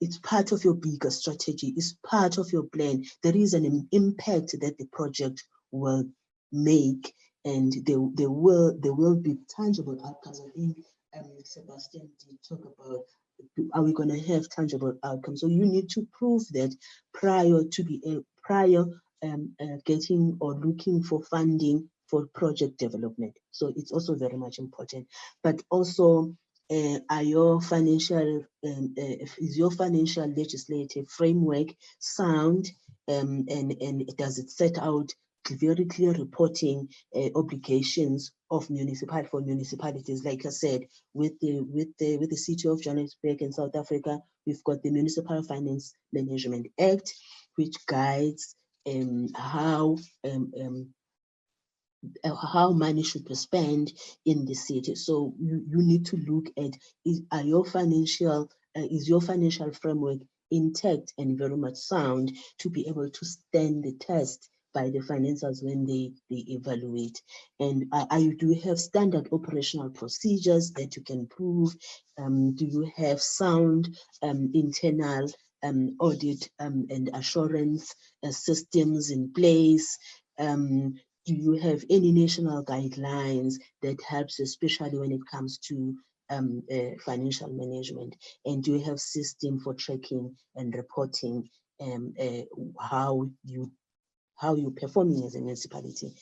it's part of your bigger strategy, it's part of your plan. There is an impact that the project will make, and there will be tangible outcomes. I think Sebastian did talk about, are we going to have tangible outcomes? So you need to prove that prior getting or looking for funding for project development. So it's also very much important. But also, is your financial legislative framework sound, and does it set out very clear reporting obligations of municipalities? Like I said, with the city of Johannesburg in South Africa, we've got the Municipal Finance Management Act, which guides how money should be spent in the city. So you need to look at, is your financial framework intact and very much sound to be able to stand the test by the financiers when they evaluate. And you do have standard operational procedures that you can prove? Do you have sound internal audit and assurance systems in place? Do you have any national guidelines that helps, especially when it comes to financial management? And do you have system for tracking and reporting how how you're performing as a municipality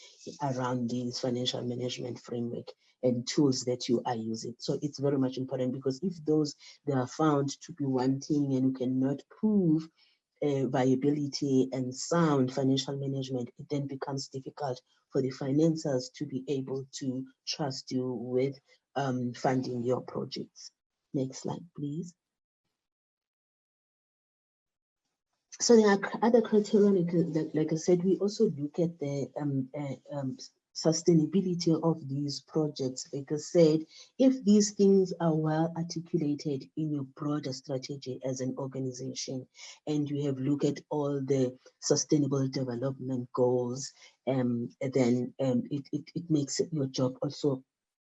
around these financial management framework and tools that you are using. So it's very much important, because if those they are found to be wanting and you cannot prove viability and sound financial management, it then becomes difficult for the financiers to be able to trust you with funding your projects. Next slide, please. So there are other criteria, like I said, we also look at the sustainability of these projects. Like I said, if these things are well articulated in your broader strategy as an organization, and you have looked at all the sustainable development goals, then it makes your job also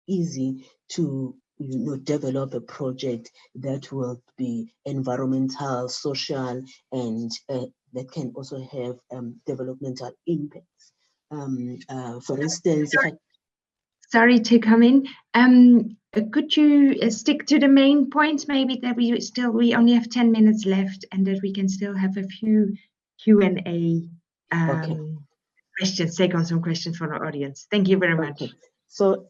easy to develop a project that will be environmental, social, and that can also have developmental impacts. For instance, sorry to come in. Could you stick to the main points, maybe, that we only have 10 minutes left, and that we can still have a few Q&A questions, take on some questions from our audience. Thank you very much. So,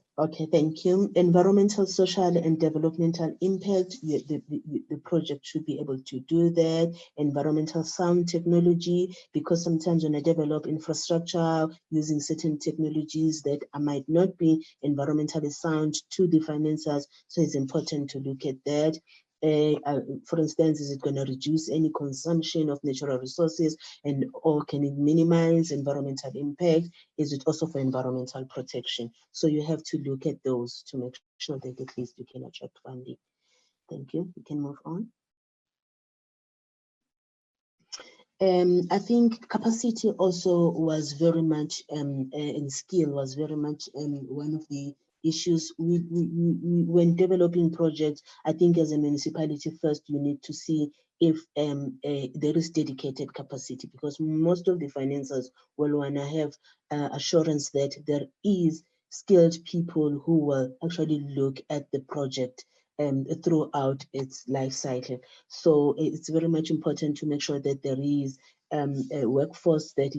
thank you. Environmental, social, and developmental impact, the project should be able to do that. Environmental sound technology, because sometimes when I develop infrastructure using certain technologies that might not be environmentally sound to the financiers, so it's important to look at that. For instance, is it going to reduce any consumption of natural resources, or can it minimize environmental impact? Is it also for environmental protection? So you have to look at those to make sure that at least you can attract funding. Thank you. We can move on. I think capacity also was very much, and skill was very much one of the issues when developing projects. I think as a municipality, first you need to see if there is dedicated capacity, because most of the financiers will want to have assurance that there is skilled people who will actually look at the project throughout its life cycle. So it's very much important to make sure that there is a workforce that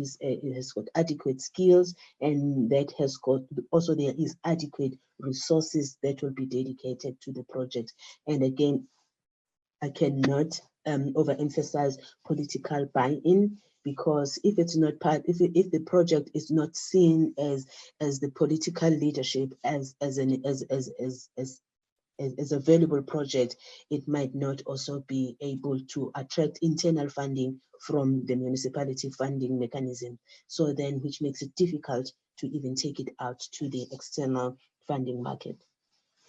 has got adequate skills, and that has got also there is adequate resources that will be dedicated to the project. And again, I cannot overemphasize political buy-in, because if it's not part, if the project is not seen as the political leadership as a valuable project, it might not also be able to attract internal funding from the municipality funding mechanism. So then, which makes it difficult to even take it out to the external funding market.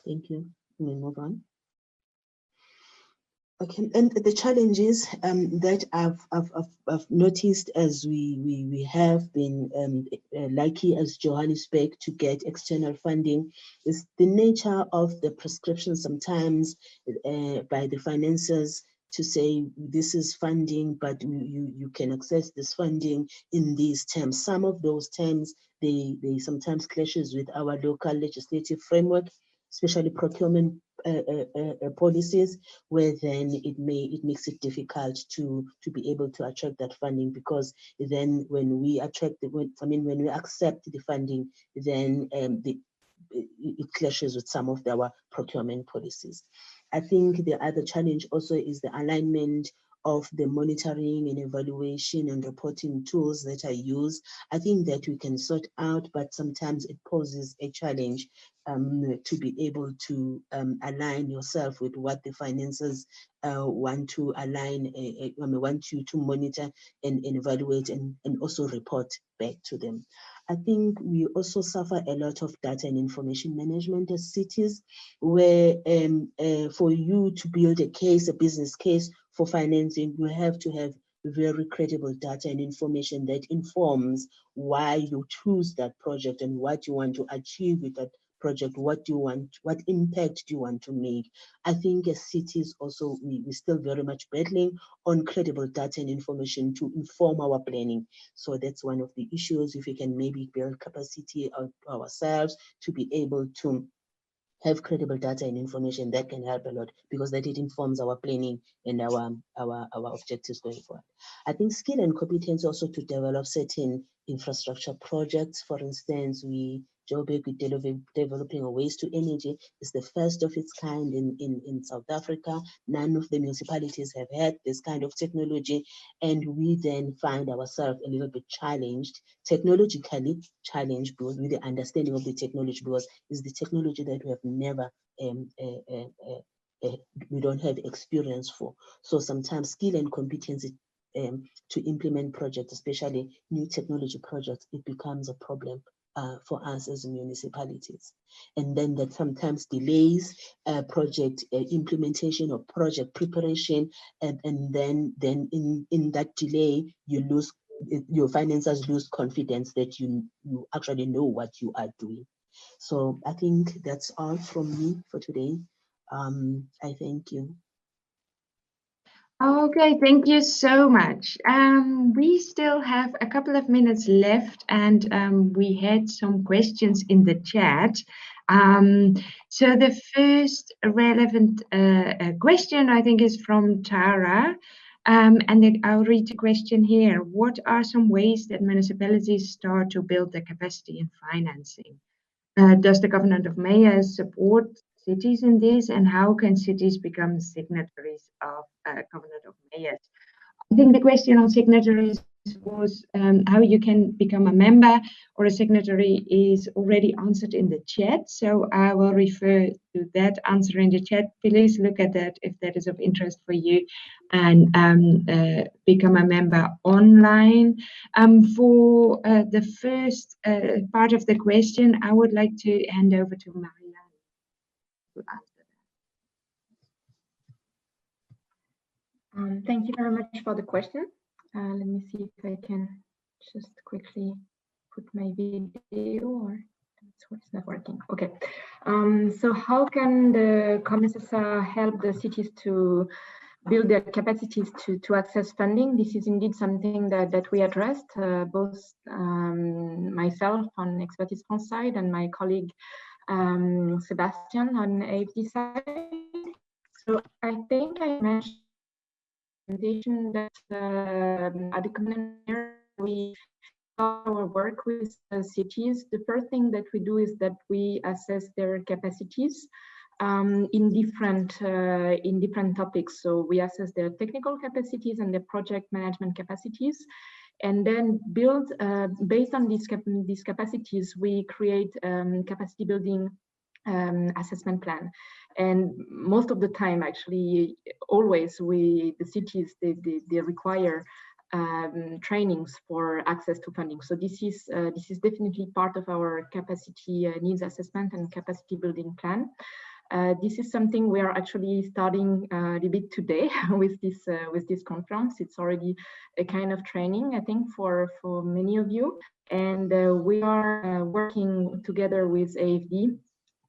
Thank you. Can we move on? Okay, and the challenges that I've noticed as we have been lucky as Johannesburg to get external funding is the nature of the prescription sometimes by the financiers to say this is funding, but you can access this funding in these terms. Some of those terms, they sometimes clashes with our local legislative framework, especially procurement policies, where then it makes it difficult to be able to attract that funding, because then when we attract when we accept the funding, then it clashes with some of our procurement policies. I think the other challenge also is the alignment of the monitoring and evaluation and reporting tools that are used. I think that we can sort out, but sometimes it poses a challenge to be able to align yourself with what the financiers want to align, want you to monitor and evaluate and also report back to them. I think we also suffer a lot of data and information management as cities, where for you to build a case, a business case for financing, you have to have very credible data and information that informs why you choose that project and what you want to achieve with that project, what do you want, what impact do you want to make. I think as cities also, we're still very much battling on credible data and information to inform our planning. So that's one of the issues. If we can maybe build capacity ourselves to be able to have credible data and information, that can help a lot, because that it informs our planning and our objectives going forward. I think skill and competence also to develop certain infrastructure projects. For instance, Joburg developing a waste to energy is the first of its kind in South Africa. None of the municipalities have had this kind of technology, and we then find ourselves a little bit technologically challenged, because with the understanding of the technology, because it's the technology that we have never we don't have experience for. So sometimes skill and competency to implement projects, especially new technology projects, it becomes a problem for us as municipalities. And then that sometimes delays project implementation or project preparation, and then in that delay, you lose, your financiers lose confidence that you actually know what you are doing. So I think that's all from me for today. I thank you. Okay, thank you so much. We still have a couple of minutes left, and we had some questions in the chat. So the first relevant question, I think, is from Tara. And then I'll read the question here. What are some ways that municipalities start to build their capacity in financing? Does the Covenant of Mayors support cities in this, and how can cities become signatories of Covenant of Mayors? I think the question on signatories was how you can become a member or a signatory is already answered in the chat. So I will refer to that answer in the chat. Please look at that if that is of interest for you, and become a member online. For the first part of the question, I would like to hand over to Marianne to answer that. Thank you very much for the question. Let me see if I can just quickly put my video, or it's not working. Okay. So how can the CoM SSA help the cities to build their capacities to access funding? This is indeed something that we addressed, both myself on Expertise France side and my colleague Sebastian on AFD side. So I think I mentioned that at the Covenant we start our work with cities. The first thing that we do is that we assess their capacities in different topics. So we assess their technical capacities and their project management capacities, and then build based on these capacities. We create capacity building assessment plan. And most of the time, actually, always the cities they require trainings for access to funding. So this is definitely part of our capacity needs assessment and capacity building plan. This is something we are actually starting a little bit today with this conference. It's already a kind of training, I think, for many of you. And we are working together with AFD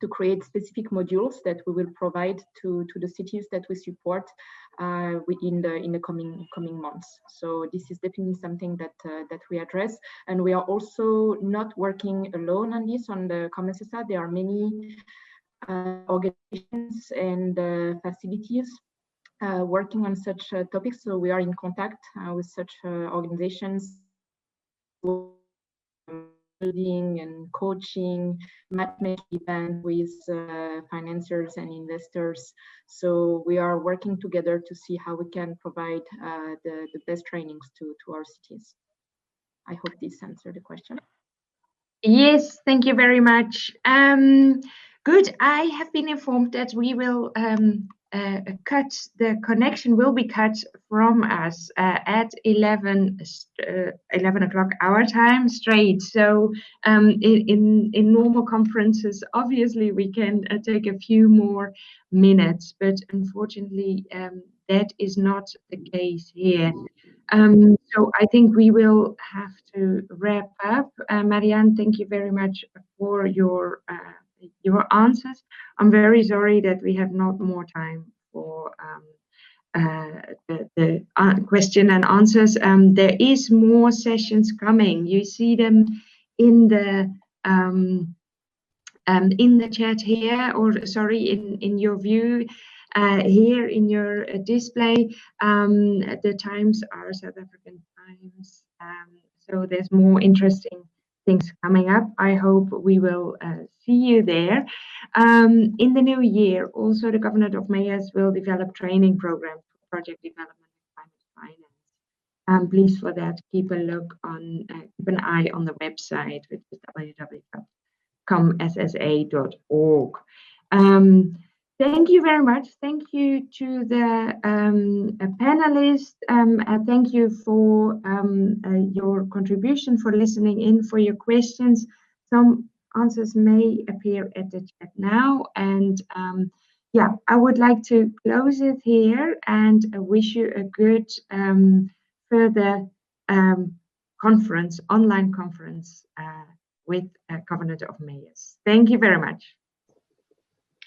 to create specific modules that we will provide to the cities that we support in the coming months. So this is definitely something that we address, and we are also not working alone on this on the CoM SSA. There are many organizations and facilities working on such topics. So we are in contact with such organizations, building and coaching, matchmaking event with financiers and investors. So we are working together to see how we can provide the best trainings to our cities. I hope this answered the question. Yes, thank you very much. Good. I have been informed that we will the connection will be cut from us at 11 o'clock our time straight. So in normal conferences, obviously we can take a few more minutes, but unfortunately that is not the case here. So I think we will have to wrap up. Marianne, thank you very much for your answers. I'm very sorry that we have not more time for the question and answers. There is more sessions coming. You see them in the chat here, or sorry, in your view here in your display. The times are South African times. So there's more interesting things coming up. I hope we will see you there. In the new year, also the Government of Mayors will develop training programs for project development and climate finance. Please for that, keep an eye on the website, which is www.comssa.org. Thank you very much. Thank you to the panelists. Thank you for your contribution, for listening in, for your questions. Some answers may appear at the chat now. And yeah, I would like to close it here and wish you a good further conference, online conference with Government of Mayors. Thank you very much.